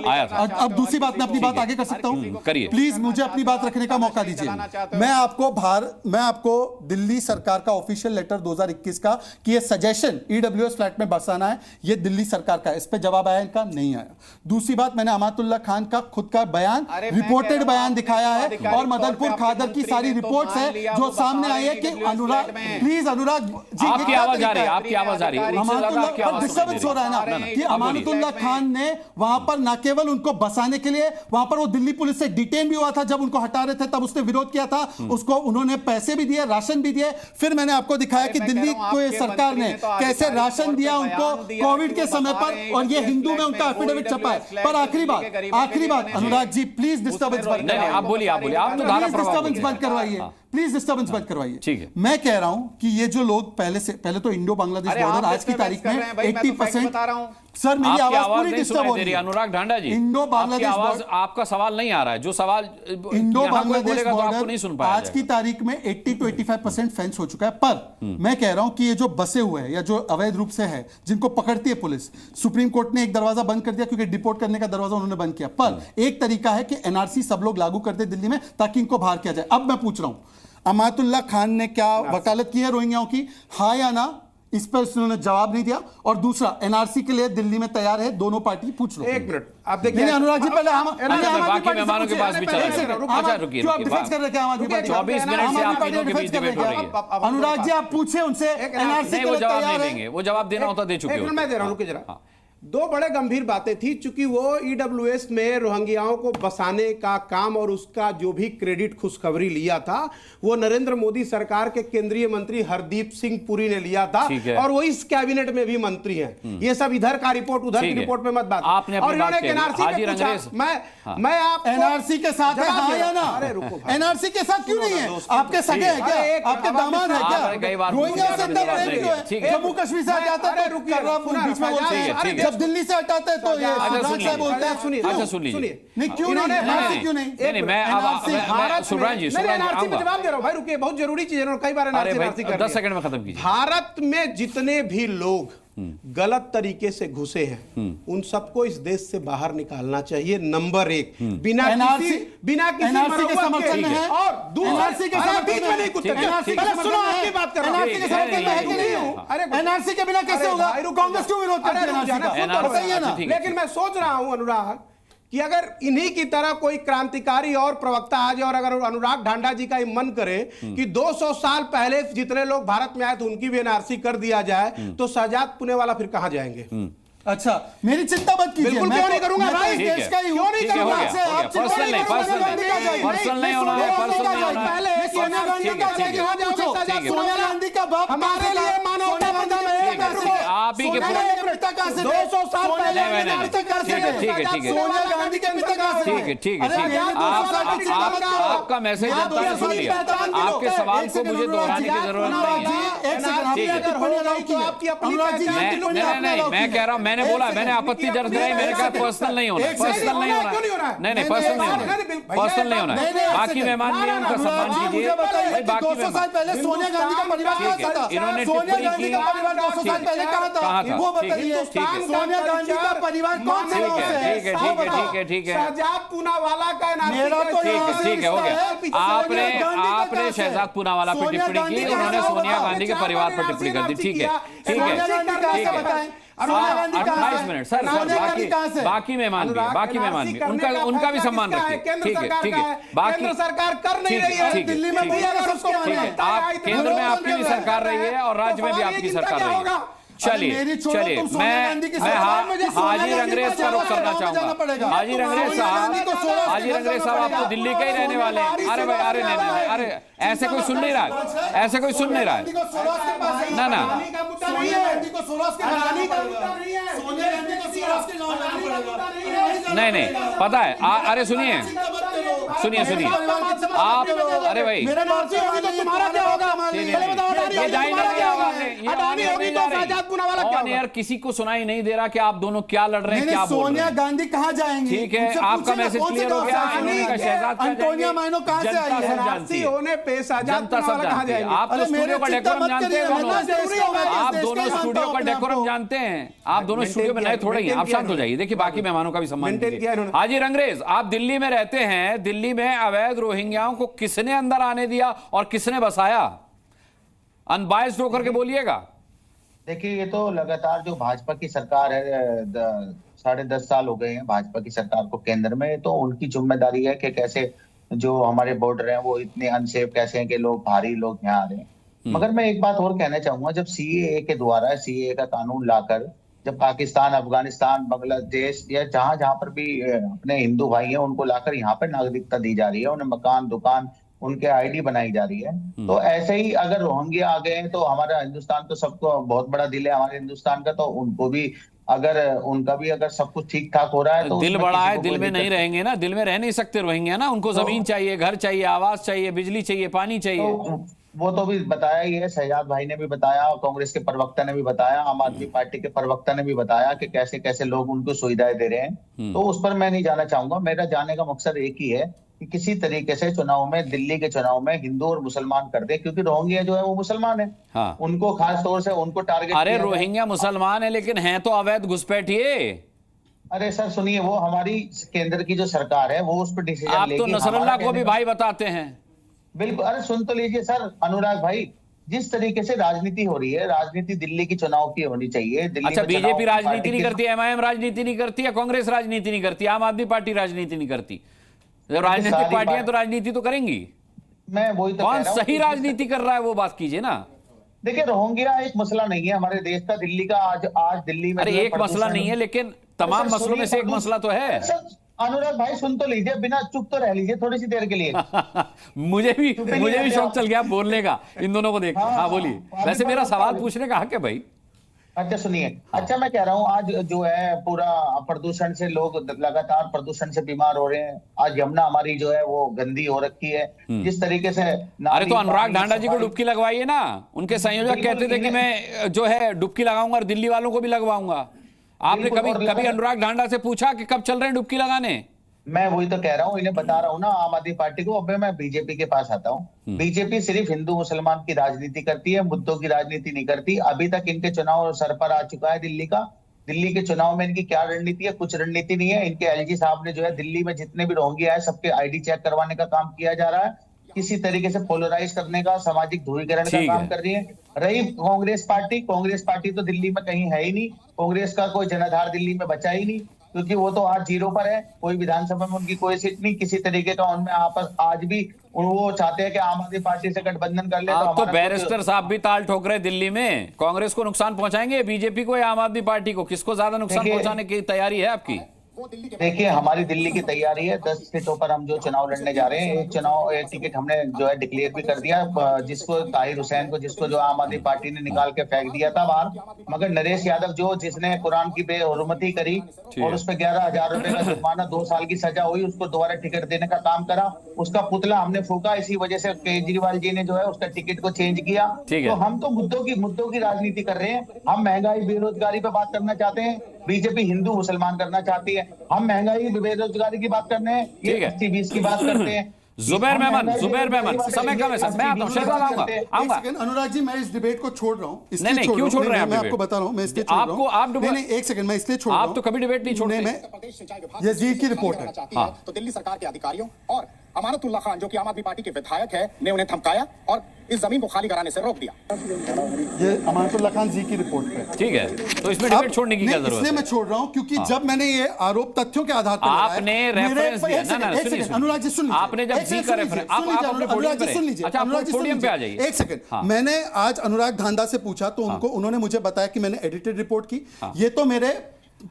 अब दूसरी बात, मैं अपनी बात आगे कर सकता हूं? करिए प्लीज, मुझे अपनी बात रखने का मौका दीजिए। मैं आपको दिल्ली सरकार का ऑफिशियल लेटर 2021 का कि ये सजेशन ईडब्ल्यूएस फ्लैट में बसाना है, ये दिल्ली सरकार का, इस पे जवाब आया, इनका नहीं आया। दूसरी बात, मैंने अमातुल्लाह खान का खुद का बयान, रिपोर्टेड बयान दिखाया है और मदनपुर खादर की सारी रिपोर्ट्स है जो सामने आई है कि अनुराग, प्लीज अनुराग जी, आपकी आवाज आ रही है, आपकी आवाज आ रही है, डिस्टर्बेंस हो रहा है ना कि अमानतुल्लाह खान ने वहां पर न केवल उनको बसाने के लिए, वहां पर वो दिल्ली पुलिस से डिटेन भी हुआ था, जब उनको हटा रहे थे तब उसने विरोध किया था, उसको उन्होंने पैसे भी दिए, राशन भी दिए। फिर मैंने आपको दिखाया कि दिल्ली को सरकार ने कैसे राशन दिया उनको कोविड के समय पर, और ये हिंदू में उनका एफिडेविट छपा है। पर आखिरी बात अनुराग जी, प्लीज डिस्टर्बेंस बंद करवाइए। आप बोलिए, आप तो धारा डिस्टर्बेंस बंद करवाइए, प्लीज डिस्टर्बेंस बंद करवाइए। ठीक है, मैं कह रहा हूं कि ये जो लोग पहले तो इंडो बांग्लादेश बॉर्डर आज की तारीख में 80%। सर, मेरी आवाज पूरी डिस्टर्ब हो रही है। अनुराग ढांडा जी, इंडो बांग्लादेश आवाज, आपका सवाल नहीं आ रहा है, जो सवाल इंडो बांग्लादेश बॉर्डर नहीं सुन पाया आज की तारीख में 80 to 85% फेंस हो चुका है। पर मैं कह रहा हूं कि ये जो बसे हुए हैं या जो अवैध रूप से है, जिनको पकड़ती है पुलिस, सुप्रीम कोर्ट ने एक दरवाजा बंद कर दिया क्योंकि डिपोर्ट करने का दरवाजा उन्होंने बंद किया। पर एक तरीका है कि एनआरसी सब लोग लागू कर दे दिल्ली में, ताकि इनको बाहर किया जाए। अब मैं पूछ रहा हूं, अमातुल्लाह खान ने क्या वकालत की है रोहिंग्याओं की, हाँ या ना? इस पर उन्होंने जवाब नहीं दिया। और दूसरा, एनआरसी के लिए दिल्ली में तैयार है दोनों पार्टी, पूछ लो। एक मिनट, आप देखिए अनुराग जी, पहले बाकी मेहमानों के पास भी चला अच्छा, रुकिए, क्यों आप डिफेंस कर रहे हैं? 24 मिनट से आप तीनों के बीच डिबेट हो रही है। अनुराग जी, आप पूछे उनसे, एनआरसी के लिए वो जवाब नहीं देंगे, वो जवाब देना होता दे चुके हो। मैं दे रहा हूं, रुकिए जरा। दो बड़े गंभीर बातें थी, चूंकि वो ईडब्ल्यूएस में रोहिंग्याओं को बसाने का काम और उसका जो भी क्रेडिट खुशखबरी लिया था वो नरेंद्र मोदी सरकार के केंद्रीय मंत्री हरदीप सिंह पुरी ने लिया था, और वो इस कैबिनेट में भी मंत्री हैं। ये सब इधर का रिपोर्ट उधर की रिपोर्ट में मत बात। आपने और इन्होंने एनआरसी पे पूछा, मैं आप एनआरसी के साथ है हाँ या ना? अरे रुको, एनआरसी के साथ क्यों नहीं है? आपके सगे है क्या? आपके दामाद है क्या? रोहिंग्या से इतना प्रेम क्यों है? जम्मू कश्मीर से हटाते हैं तो बीच में बोलते हैं, जब दिल्ली से हटाते हैं तो ये सुब्रांश साहब बोलते हैं। सुनिए, अच्छा सुन लीजिए। नहीं क्यों नहीं? एनआरसी क्यों नहीं? नहीं मैं अब सुब्रांश जी एनआरसी पे जवाब दे रहा हूं भाई, रुकिए, बहुत जरूरी चीज है, कई बार एनआरसी कर 10 सेकंड में खत्म कीजिए। भारत में जितने भी लोग गलत तरीके से घुसे हैं उन सबको इस देश से बाहर निकालना चाहिए, नंबर 1, बिना किसी एनआरसी के समर्थन में है, और एनआरसी के समर्थन में नहीं कुछ सुनो आपकी बात कर रहा हूं, एनआरसी के समर्थन में है कि नहीं हूं? अरे एनआरसी के बिना कैसे होगा? कांग्रेस क्यों विरोध करती है एनआरसी का? बताइए ना। लेकिन मैं सोच रहा हूं अनुराग कि अगर इन्हीं की तरह कोई क्रांतिकारी और प्रवक्ता आ जाए और अगर अनुराग ढांडा जी का मन करे कि 200 साल पहले जितने लोग भारत में आए थे उनकी भी एनआरसी कर दिया जाए तो शहजाद पुणेवाला फिर कहां जाएंगे? अच्छा, मेरी चिंता मत कीजिए। बिल्कुल क्यों नहीं करूंगा भाई, देश का ही क्यों नहीं करूंगा? पर्सनल नहीं होना है, पर्सनल नहीं होना है। पहले सोनिया गांधी का सोनिया गांधी का बाप हमारे लिए मानवता आप ही के 200 साल पहले सोनिया गांधी के पिता का ठीक है आपका मैसेज जनता ने सुन लिया, आपके सवाल को मुझे दोहराने की जरूरत नहीं है। मैं कह रहा हूं, मैंने बोला, मैंने आपत्ति दर्ज कराई, मैंने कहा पर्सनल नहीं होना, पर्सनल नहीं होना, नहीं पर्सनल नहीं होना, पर्सनल नहीं होना। बाकी मेहमान भी उनका सम्मान कीजिए। भाई बाकी 200 साल पहले सोनिया गांधी का परिवार कहां था? इन्होंने सोनिया गांधी का परिवार 200 साल पहले कहां था? वो बताइए। सोनिया गांधी का परिवार कौन से गांव से है? ठीक है शहजाद पूनावाला का मेरा तो ठीक है हो गया। आपने शहजाद पूनावाला पे टिप्पणी की, उन्होंने सोनिया गांधी के परिवार पर टिप्पणी कर दी। ठीक है 28 मिनट सर, बाकी मेहमान भी उनका भी सम्मान रखिए। ठीक है बाकी सरकार कर नहीं रही है, दिल्ली में आप केंद्र में आपकी भी सरकार रही है और राज्य में भी आपकी सरकार रही है। चलिए मैं हाजी रंगरेज का रुख करना चाहूंगा। हाजी रंगरेज साहब आप तो दिल्ली के ही रहने वाले हैं। अरे भाई अरे ऐसे कोई सुन नहीं रहा, ऐसे कोई सुन नहीं रहा है ना। नहीं पता है। अरे सुनिए आप, अरे भाई ऑन एयर किसी को सुनाई नहीं दे रहा कि आप दोनों क्या लड़ रहे हैं, क्या बोल रहे हैं। सोनिया गांधी कहाँ जाएंगी? ठीक है, आपका मैसेज क्लियर हो गया। अंटोनिया माइनो कहाँ से आई है? जनता सब जानती है। आप तो स्टूडियो का डेकोरम जानते हैं, आप दोनों स्टूडियो का डेकोरम जानते हैं। आप दोनों स्टूडियो में नए थोड़े ही हैं। आप शांत हो जाइए। देखिए बाकी मेहमानों का भी सम्मान कीजिए। हाजी रंगरेज, आप दिल्ली में रहते हैं, दिल्ली में अवैध रोहिंग्याओं को किसने अंदर आने दिया और किसने बसाया? अनबायस्ड होकर के बोलिएगा। देखिए, ये तो लगातार जो भाजपा की सरकार है, 10.5 साल हो गए हैं भाजपा की सरकार को केंद्र में, तो उनकी जिम्मेदारी है कि कैसे जो हमारे बॉर्डर हैं वो इतने अनसेफ कैसे हैं कि लोग भारी लोग यहाँ आ रहे हैं। मगर मैं एक बात और कहना चाहूंगा, जब सीएए के द्वारा सीएए का कानून लाकर जब पाकिस्तान, अफगानिस्तान, बांग्लादेश या जहां पर भी अपने हिंदू भाई हैं उनको लाकर यहाँ पर नागरिकता दी जा रही है, उन्हें मकान, दुकान, उनके आईडी बनाई जा रही है, तो ऐसे ही अगर रोहिंग्या आ गए तो हमारा हिंदुस्तान तो सबको बहुत बड़ा दिल है हमारे हिंदुस्तान का, तो उनको भी अगर उनका भी अगर सब कुछ ठीक ठाक हो रहा है तो दिल बड़ा है, दिल में नहीं रहेंगे ना, दिल में रह नहीं सकते रोहिंग्या ना। उनको जमीन चाहिए, घर चाहिए, आवास चाहिए, बिजली चाहिए, पानी चाहिए। वो तो भी बताया ही है, शहजाद भाई ने भी बताया, कांग्रेस के प्रवक्ता ने भी बताया, आम आदमी पार्टी के प्रवक्ता ने भी बताया कि कैसे कैसे लोग उनको सुविधाएं दे रहे हैं। तो उस पर मैं नहीं जाना चाहूंगा। मेरा जाने का मकसद एक ही है कि किसी तरीके से चुनाव में, दिल्ली के चुनाव में हिंदू और मुसलमान कर दे, क्योंकि रोहिंग्या जो है वो मुसलमान है। हाँ। उनको खास तौर से उनको टारगेट। अरे रोहिंग्या मुसलमान है लेकिन हैं तो अवैध घुसपैठिए। अरे सर सुनिए, वो हमारी केंद्र की जो सरकार है वो उस पर डिसीजन आप तो नसरुल्लाह को भी भाई बताते हैं। बिल्कुल। अरे सुन तो लीजिए सर अनुराग भाई, जिस तरीके से राजनीति हो रही है, राजनीति दिल्ली की चुनाव की होनी चाहिए। अच्छा, बीजेपी राजनीति नहीं करती, एमआईएम राजनीति नहीं करती, या कांग्रेस राजनीति नहीं करती, आम आदमी पार्टी राजनीति नहीं करती? जब राजनीतिक पार्टियां तो राजनीति तो करेंगी। मैं वही तो कौन सही राजनीति कर रहा है वो बात कीजिए ना। देखिए रोहिंग्या एक मसला नहीं है हमारे देश का, दिल्ली का। आज दिल्ली में अरे एक मसला नहीं है, लेकिन तमाम मसलों में से एक मसला तो है। अनुराग भाई सुन तो लीजिए, बिना चुप तो रह लीजिए थोड़ी सी देर के लिए। मुझे भी शौक चल गया बोलने का इन दोनों को देख। हाँ बोलिए। वैसे मेरा सवाल पूछने का हक है भाई। अच्छा सुनिए। अच्छा मैं कह रहा हूँ आज जो है पूरा प्रदूषण से लोग लगातार प्रदूषण से बीमार हो रहे हैं। आज यमुना हमारी जो है वो गंदी हो रखी है। जिस तरीके से अरे तो अनुराग ढांडा जी को डुबकी लगवाइए ना। उनके संयोजक कहते थे कि मैं जो है डुबकी लगाऊंगा और दिल्ली वालों को भी लगवाऊंगा। आपने कभी अनुराग ढांडा से पूछा कि कब चल रहे हैं डुबकी लगाने? मैं वही तो कह रहा हूँ, इन्हें बता रहा हूँ ना आम आदमी पार्टी को। अब मैं बीजेपी के पास आता हूँ। बीजेपी सिर्फ हिंदू मुसलमान की राजनीति करती है, मुद्दों की राजनीति नहीं करती। अभी तक इनके चुनाव सर पर आ चुका है दिल्ली का। दिल्ली के चुनाव में इनकी क्या रणनीति है? कुछ रणनीति नहीं है। इनके एलजी साहब ने जो है दिल्ली में जितने भी रोहिंग्या है सबके आईडी चेक करवाने का काम किया जा रहा है। किसी तरीके से पोलराइज करने का, सामाजिक ध्रुवीकरण का काम कर रही है। रही कांग्रेस पार्टी तो दिल्ली में कहीं है ही नहीं। कांग्रेस का कोई जनाधार दिल्ली में बचा ही नहीं, क्योंकि वो तो आज जीरो पर है। कोई विधानसभा में उनकी कोई सीट नहीं, किसी तरीके का उनमें आपस आज भी वो चाहते हैं कि आम आदमी पार्टी से गठबंधन कर ले। तो बैरिस्टर साहब भी ताल ठोक रहे दिल्ली में। कांग्रेस को नुकसान पहुंचाएंगे, बीजेपी को या आम आदमी पार्टी को? किसको ज्यादा नुकसान पहुंचाने की तैयारी है आपकी? देखिए हमारी दिल्ली की तैयारी है। 10 सीटों पर हम जो चुनाव लड़ने जा रहे हैं, एक टिकट हमने जो है डिक्लेयर भी कर दिया, जिसको ताहिर हुसैन को, जिसको जो आम आदमी पार्टी ने निकाल के फेंक दिया था बाहर। मगर नरेश यादव जिसने कुरान की बेहुरमती करी और उस पर 11,000 रुपए का जुर्माना, 2 साल की सजा हुई, उसको दोबारा टिकट देने का काम करा। उसका पुतला हमने फूका। इसी वजह से केजरीवाल जी ने जो है उसका टिकट को चेंज किया। तो हम तो मुद्दों की राजनीति कर रहे हैं। हम महंगाई बेरोजगारी पे बात करना चाहते हैं, बीजेपी हिंदू मुसलमान करना चाहती है। हम महंगाई बेरोजगारी की बात करने हैं, ये 80-20 की बात करते हैं। जुबैर मेमन समय कम है सर, मैं आता हूं, शहजाद आऊंगा। अनुराग जी मैं इस डिबेट को छोड़ रहा हूं। नहीं क्यों छोड़ रहे हैं? मैं आपको बता रहा हूं, मैं इसलिए छोड़ रहा हूं। आप नहीं एक सेकंड, मैं इसलिए छोड़ रहा हूं। आप तो कभी डिबेट नहीं छोड़ते। यजीद की रिपोर्ट है। तो दिल्ली सरकार के अधिकारियों और अमानतुल्लाह खान जो कि आम आदमी पार्टी के विधायक है ने उन्हें धमकाया और इस जमीन को खाली कराने से रोक दिया। ये अमानतुल्लाह खान जी की रिपोर्ट पे। ठीक है, तो इसमें डिबेट छोड़ने की क्या जरूरत है? इसलिए मैं छोड़ रहा हूं क्योंकि जब मैंने ये आरोप तथ्यों के आधार पर आपने रेफरेंस दिया ना, अनुराग जी सुन लीजिए। आपने जब जी का रेफरेंस अनुराग जी सुन लीजिए। अच्छा आप पोडियम पे आ जाइए। एक सेकंड, मैंने आज अनुराग धांधा से पूछा तो उन्होंने मुझे बताया कि मैंने एडिटेड रिपोर्ट की। ये तो मेरे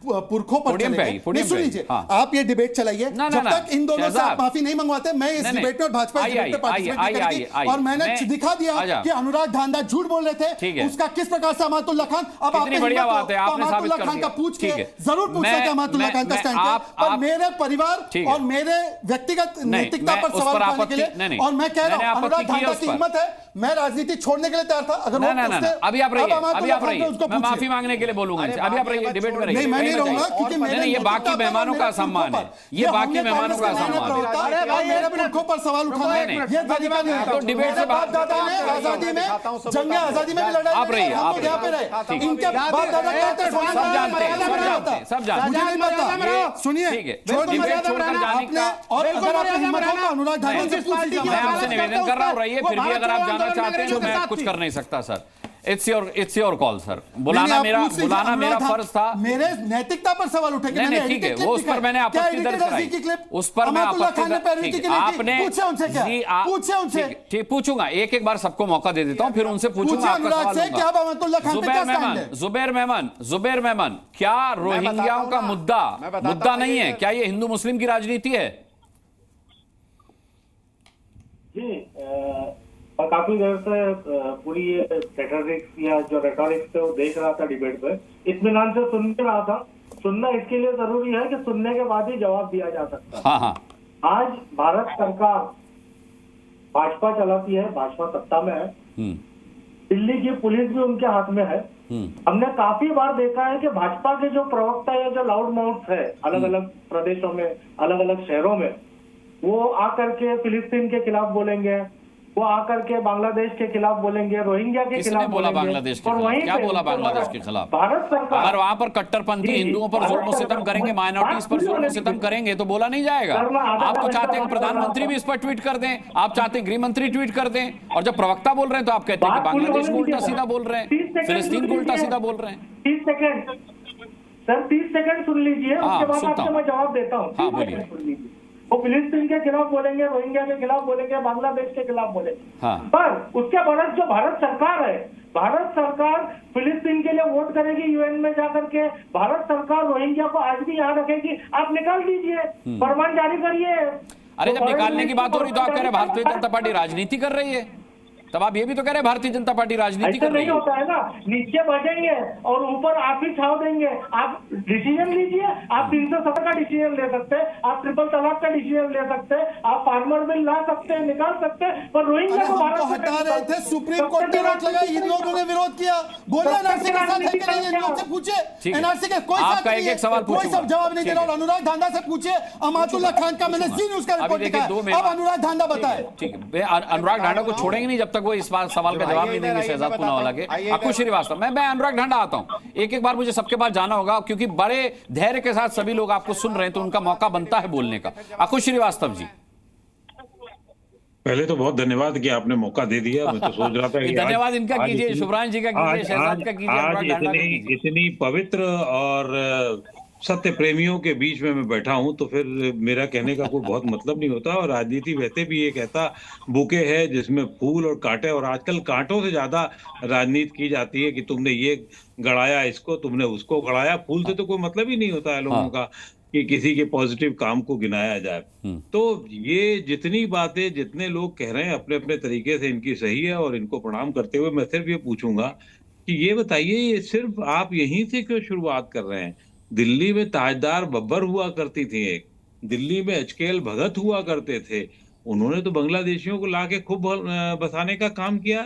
पुरखों पर चले। सुन लीजिए, आप ये डिबेट चलाइए। जब तक इन दोनों से आप माफी नहीं मंगवाते, मैं इस डिबेट में और भाजपा डिबेट में पार्टिसिपेट नहीं करूंगी। और मैंने दिखा दिया कि अनुराग धांधा झूठ बोल रहे थे। उसका किस प्रकार से अमानतुल्लाह खान, अब आपने बढ़िया बात है, आपने साबित कर दिया। खान का पूछ के जरूर पूछ सकते हैं अमानतुल्लाह खान का स्टैंड क्या, पर मेरे परिवार और मेरे व्यक्तिगत नैतिकता पर सवाल उठाने के लिए। और मैं कह रहा हूं अनुराग धांधा की हिम्मत है, मैं राजनीति छोड़ने के लिए तैयार था। अगर अभी आप रहिए, मैं माफी मांगने के लिए बोलूंगा। अभी आप रहिए, डिबेट में रहिए। नहीं मैं नहीं रहूंगा क्योंकि नहीं, ये बाकी मेहमानों का सम्मान है। ये बाकी मेहमानों का सम्मान है। अरे मेरे पुरखों पर सवाल उठाना ये तरीका नहीं है। तो डिबेट से बात दादा ने आजादी में, जंग आजादी में भी लड़ाई। आप रहिए, आप यहाँ पे रहे। इनके बाप दादा कहते सब जानते हैं। मुझे नहीं पता। सुनिए, और अगर आपको हिम्मत हो तो अनुराग धांधा से पूछ लीजिए। मैं आपसे निवेदन कर रहा हूँ, रहिए। फिर भी अगर आप जाना चाहते हैं तो मैं कुछ कर नहीं सकता sir. It's your call sir. बुलाना मेरा फर्ज था। मेरे नैतिकता पर सवाल उठे। नहीं ठीक है, वो उस पर मैंने आपत्ति दर्ज कराई। उस पर मैं आपत्ति आपने पूछे उनसे ठीक पूछूंगा। एक बार सबको मौका दे देता हूं, फिर उनसे पूछूंगा आपका सवाल। जुबैर मेमन, क्या रोहिंग्याओं का मुद्दा नहीं है? क्या ये हिंदू मुस्लिम की राजनीति है? और काफी देर से पूरी ये रेटोरिक्स या जो रेटोरिक्स थे वो देख रहा था डिबेट पे, इत्मीनान से सुन के रहा था। सुनना इसके लिए जरूरी है कि सुनने के बाद ही जवाब दिया जा सकता है। आज भारत सरकार भाजपा चलाती है, भाजपा सत्ता में है, दिल्ली की पुलिस भी उनके हाथ में है। हमने काफी बार देखा है कि भाजपा के जो प्रवक्ता या जो लाउड माउथ है अलग अलग प्रदेशों में, अलग अलग शहरों में, वो आकर के फिलिस्तीन के खिलाफ बोलेंगे, वो आकर के बांग्लादेश के खिलाफ बोलेंगे, रोहिंग्या के खिलाफ बोला बांग्लादेश के खिलाफ? क्या बोला बांग्लादेश के खिलाफ? भारत सरकार अगर वहां पर कट्टरपंथी हिंदुओं पर जुल्म सितम करेंगे, माइनॉरिटीज पर जुल्म सितम करेंगे तो बोला नहीं जाएगा। आप तो चाहते हैं प्रधानमंत्री भी इस पर ट्वीट कर दें, आप चाहते हैं गृह मंत्री ट्वीट कर दें, और जब प्रवक्ता बोल रहे हैं तो आप कहते हैं कि बांग्लादेश को उल्टा सीधा बोल रहे हैं, फिलिस्तीन को उल्टा सीधा बोल रहे हैं। 30 सेकंड सर, 30 सेकंड सुन लीजिए, उसके बाद आपको मैं जवाब देता हूँ। वो फिलिस्तीन के खिलाफ बोलेंगे, रोहिंग्या के खिलाफ बोलेंगे, बांग्लादेश के खिलाफ बोलेंगे, पर उसके बाद जो भारत सरकार है भारत सरकार फिलिस्तीन के लिए वोट करेगी यूएन में जाकर के, भारत सरकार रोहिंग्या को आज भी यहाँ रखेगी, आप निकाल दीजिए, फरमान जारी करिए। अरे जब निकालने की बात हो रही तो आप कह रहे भारतीय जनता पार्टी राजनीति कर रही है, तब आप ये भी तो कह रहे हैं भारतीय जनता पार्टी राजनीति कर रही है। नहीं होता है ना, नीचे बजेंगे और ऊपर आप ही छाव देंगे। आप डिसीजन लीजिए, आप 370 का डिसीजन ले सकते हैं, आप ट्रिपल तलाक का डिसीजन ले सकते हैं, आप फार्मर बिल ला सकते हैं, निकाल सकते हैं, पर रोहिंग्या को भारत हटा रहे थे, सुप्रीम कोर्ट ने रोक लगाई, इन लोगों ने विरोध किया। बोलिए एनआरसी के साथ है कि नहीं, इन लोगों से पूछे। एनआरसी के कोई साथ नहीं है, कोई सब जवाब नहीं दे रहा। अनुराग धांधा से पूछे, अमातुल्लाह खान का मैंने जी न्यूज़ का रिपोर्ट दिखाया। अब अनुराग धांधा बताए। ठीक है, अनुराग धांधा को छोड़ेंगे नहीं जब तक वो इस बार सवाल का जवाब नहीं देंगे शहजाद पूनावाला के। अकुश श्रीवास्तव, मैं अनुराग ढांडा आता हूं, एक बार मुझे सबके पास जाना होगा क्योंकि बड़े धैर्य के साथ सभी लोग आपको सुन रहे हैं तो उनका मौका बनता है बोलने का। अकुश श्रीवास्तव जी, पहले तो बहुत धन्यवाद कि आपने मौका दे दिया। मैं तो सोच रहा था कि धन्यवाद इनका कीजिए, शुभ्रांश जी का कीजिए, शहजाद का कीजिए, अनुराग ढांडा का कीजिए। इतनी पवित्र और सत्य प्रेमियों के बीच में मैं बैठा हूं तो फिर मेरा कहने का कोई बहुत मतलब नहीं होता। और राजनीति वैसे भी एक ऐसा बुके है जिसमें फूल और कांटे, और आजकल कांटों से ज्यादा राजनीति की जाती है कि तुमने ये गड़ाया इसको, तुमने उसको गड़ाया। फूल से तो कोई मतलब ही नहीं होता है लोगों का कि किसी के पॉजिटिव काम को गिनाया जाए। तो ये जितनी बातें जितने लोग कह रहे हैं अपने अपने तरीके से इनकी सही है, और इनको प्रणाम करते हुए मैं सिर्फ ये पूछूंगा कि ये बताइए, ये सिर्फ आप यहीं से क्यों शुरुआत कर रहे हैं? दिल्ली में ताजदार बब्बर हुआ करती थी, एक दिल्ली में एचकेएल भगत हुआ करते थे, उन्होंने तो बांग्लादेशियों को लाके खूब बसाने का काम किया।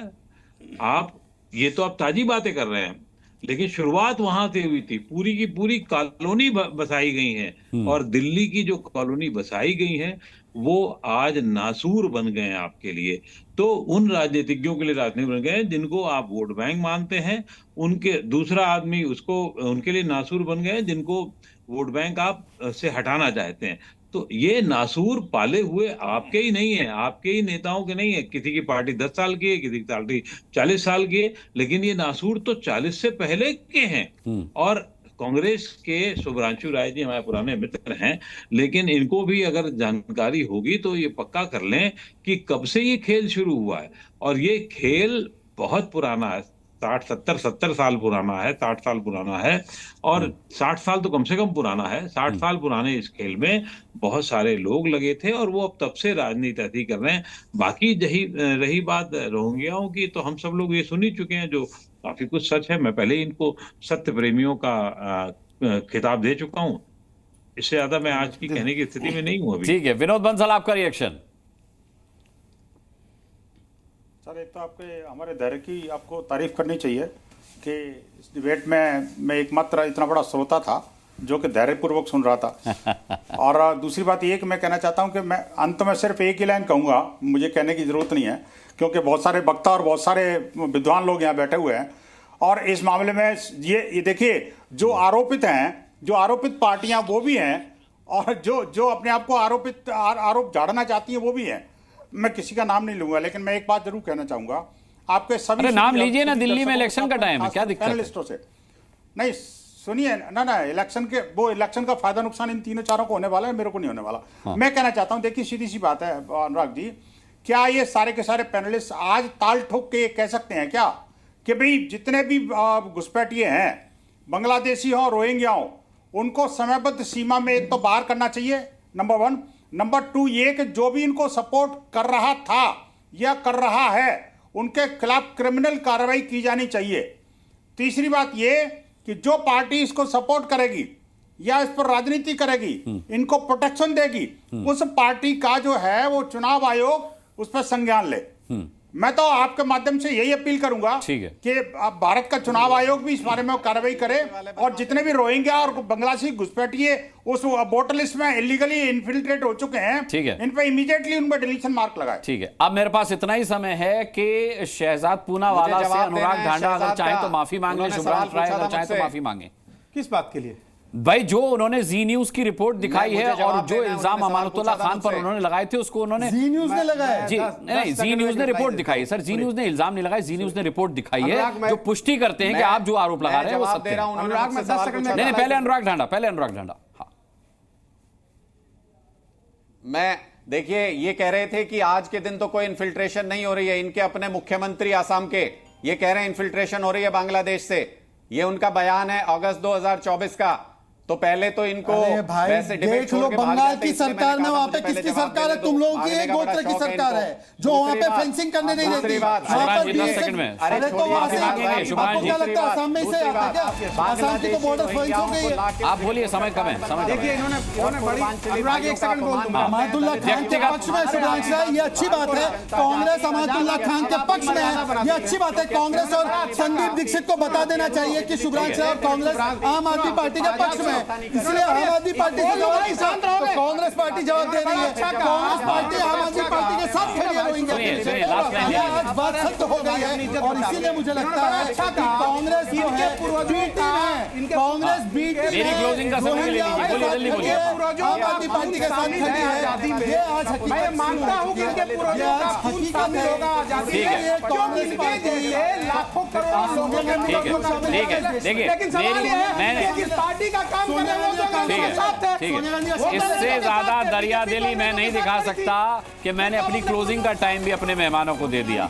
आप ये तो आप ताजी बातें कर रहे हैं, लेकिन शुरुआत वहां से हुई थी। पूरी की पूरी कॉलोनी बसाई गई है, और दिल्ली की जो कॉलोनी बसाई गई है वो आज नासूर बन गए हैं आपके लिए। तो उन राजनीतिज्ञों के लिए राजनीति बन गए हैं जिनको आप वोट बैंक मानते हैं, उनके दूसरा आदमी उसको उनके लिए नासूर बन गए हैं जिनको वोट बैंक आप से हटाना चाहते हैं। तो ये नासूर पाले हुए आपके ही नहीं है, आपके ही नेताओं के नहीं है। किसी की पार्टी 10 साल की है, किसी की पार्टी 40 साल की है, लेकिन ये नासूर तो 40 से पहले के हैं। और कांग्रेस के शुभ्रांशु राय जी हमारे पुराने मित्र हैं, लेकिन इनको भी अगर जानकारी होगी तो ये पक्का कर लें कि कब से ये खेल शुरू हुआ है। और ये खेल बहुत पुराना है, 60-70 साल पुराना है, 60 साल पुराना है, और 60 साल तो कम से कम पुराना है। 60 साल पुराने इस खेल में बहुत सारे लोग लगे थे, और वो अब तब से राजनीति ऐसी कर रहे हैं। बाकी रही बात रोहिंग्याओं की, तो हम सब लोग ये सुन ही चुके हैं, जो काफी कुछ सच है। मैं पहले ही इनको सत्य प्रेमियों का खिताब दे चुका हूं, इससे ज्यादा मैं आज की कहने की स्थिति में नहीं हूं अभी। ठीक है, विनोद बंसल आपका रिएक्शन। सर, एक तो आपके हमारे धैर्य की आपको तारीफ करनी चाहिए कि इस डिबेट में मैं एकमात्र इतना बड़ा श्रोता था जो कि धैर्यपूर्वक सुन रहा था। और दूसरी बात ये कि मैं कहना चाहता हूं कि मैं अंत में सिर्फ एक ही लाइन कहूंगा, मुझे कहने की जरूरत नहीं है क्योंकि बहुत सारे वक्ता और बहुत सारे विद्वान लोग यहाँ बैठे हुए हैं। और इस मामले में ये देखिए, जो आरोपित पार्टियां वो भी हैं, और जो अपने आप को आरोप झाड़ना चाहती हैं वो भी हैं। मैं किसी का नाम नहीं लूंगा, लेकिन मैं एक बात जरूर कहना चाहूंगा, आपके सभी नाम लीजिए ना, दिल्ली में इलेक्शन का टाइम है, क्या दिक्कत है? पैनलिस्टों से नहीं, सुनिए ना, इलेक्शन का फायदा नुकसान इन तीनों चारों को होने वाला है, मेरे को नहीं होने वाला। हाँ। मैं कहना चाहता हूं, देखिए सीधी सी बात है अनुराग जी, क्या ये सारे के सारे पैनलिस्ट आज ताल ठोक के कह सकते हैं क्या कि भाई जितने भी घुसपैठिए हैं, बांग्लादेशी हो, रोहिंग्या हो, उनको समयबद्ध सीमा में एक तो बाहर करना चाहिए, नंबर 1। नंबर 2 ये कि जो भी इनको सपोर्ट कर रहा था या कर रहा है उनके खिलाफ क्रिमिनल कार्रवाई की जानी चाहिए। तीसरी बात ये कि जो पार्टी इसको सपोर्ट करेगी या इस पर राजनीति करेगी, इनको प्रोटेक्शन देगी, उस पार्टी का जो है वो चुनाव आयोग उस पर संज्ञान ले। मैं तो आपके माध्यम से यही अपील करूंगा कि भारत का चुनाव आयोग भी इस बारे में कार्रवाई करे, और जितने भी रोहिंग्या और बांग्लादेशी घुसपैठिए उस वोटर लिस्ट में इलीगली इन्फिल्ट्रेट हो चुके हैं, इन पर इमीडिएटली उन पर डिलीशन मार्क लगाए। ठीक है, अब मेरे पास इतना ही समय है कि शहजाद पूनावाला से अनुराग ढांडा अगर चाहे तो माफी मांग लें, शुभ्रांश राय अगर चाहे तो माफी मांगे। किस बात के लिए? भाई, जो उन्होंने जी न्यूज की रिपोर्ट दिखाई है और जो इल्जाम अमानतुल्लाह खान पर उन्होंने लगाए थे उसको उन्होंने जी न्यूज ने लगाया जी नहीं, जी न्यूज ने रिपोर्ट दिखाई है सर, जी न्यूज ने इल्जाम नहीं लगाया, जी न्यूज ने रिपोर्ट दिखाई है जो पुष्टि करते हैं कि आप जो आरोप लगा रहे हैं वो सत्य है। नहीं, पहले अनुराग ढांडा। हाँ, मैं देखिए, ये कह रहे थे कि आज के दिन तो कोई इन्फिल्ट्रेशन नहीं हो रही है, इनके अपने मुख्यमंत्री आसाम के ये कह रहे हैं इन्फिल्ट्रेशन हो रही है बांग्लादेश से। ये उनका बयान है अगस्त 2024 का। तो पहले तो इनको भाई वैसे देख लो, बंगाल की सरकार ने वहां पे किसकी सरकार है? तुम लोगों की एक गोत्र की सरकार है जो वहां पे फेंसिंग करने नहीं देती। अरे तो आपको क्या लगता है आसाम में इसे आता है क्या? आसाम की तो बॉर्डर फेंस हो गई है। आप बोलिए, समय कम है। देखिए इन्होंने बड़ी अनुराग, एक सेकंड बोल दूंगा। अमातुल्लाह खान के पक्ष में शुभ्रांश राय, ये अच्छी बात है। कांग्रेस अमातुल्लाह खान के पक्ष में है, ये अच्छी बात है। कांग्रेस और संदीप दीक्षित को बता देना चाहिए कि शुभ्रांश राय और कांग्रेस आम आदमी पार्टी के पक्ष में, इसलिए आम आदमी पार्टी को तो कांग्रेस पार्टी जवाब दे रही है। कांग्रेस पार्टी आम आदमी पार्टी के साथ खड़ी है रोहिंग्या। ये आज बात सत्य हो गई है और इसीलिए मुझे लगता है कि कांग्रेस जो है बी टीम है, कांग्रेस बी टीम आम आदमी पार्टी के साथ खड़ी है। ये आज हकीकत मानता हूँ कि इनके पूर्वजों का खून कम होगा आजादी में, कांग्रेस पार्टी लाखों करोड़ों लोगों के, लेकिन सवाल ये है कि इस पार्टी का काम करने इससे ज्यादा दरिया दिली मैं नहीं दिखा सकता कि मैंने अपनी क्लोजिंग का टाइम भी अपने मेहमानों को दे दिया।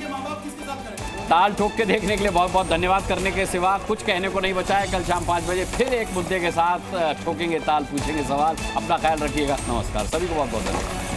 ताल ठोक के देखने के लिए बहुत बहुत धन्यवाद करने के सिवा कुछ कहने को नहीं बचा है। कल शाम 5 बजे फिर एक मुद्दे के साथ ठोकेंगे ताल, पूछेंगे सवाल। अपना ख्याल रखिएगा। नमस्कार, सभी को बहुत बहुत धन्यवाद।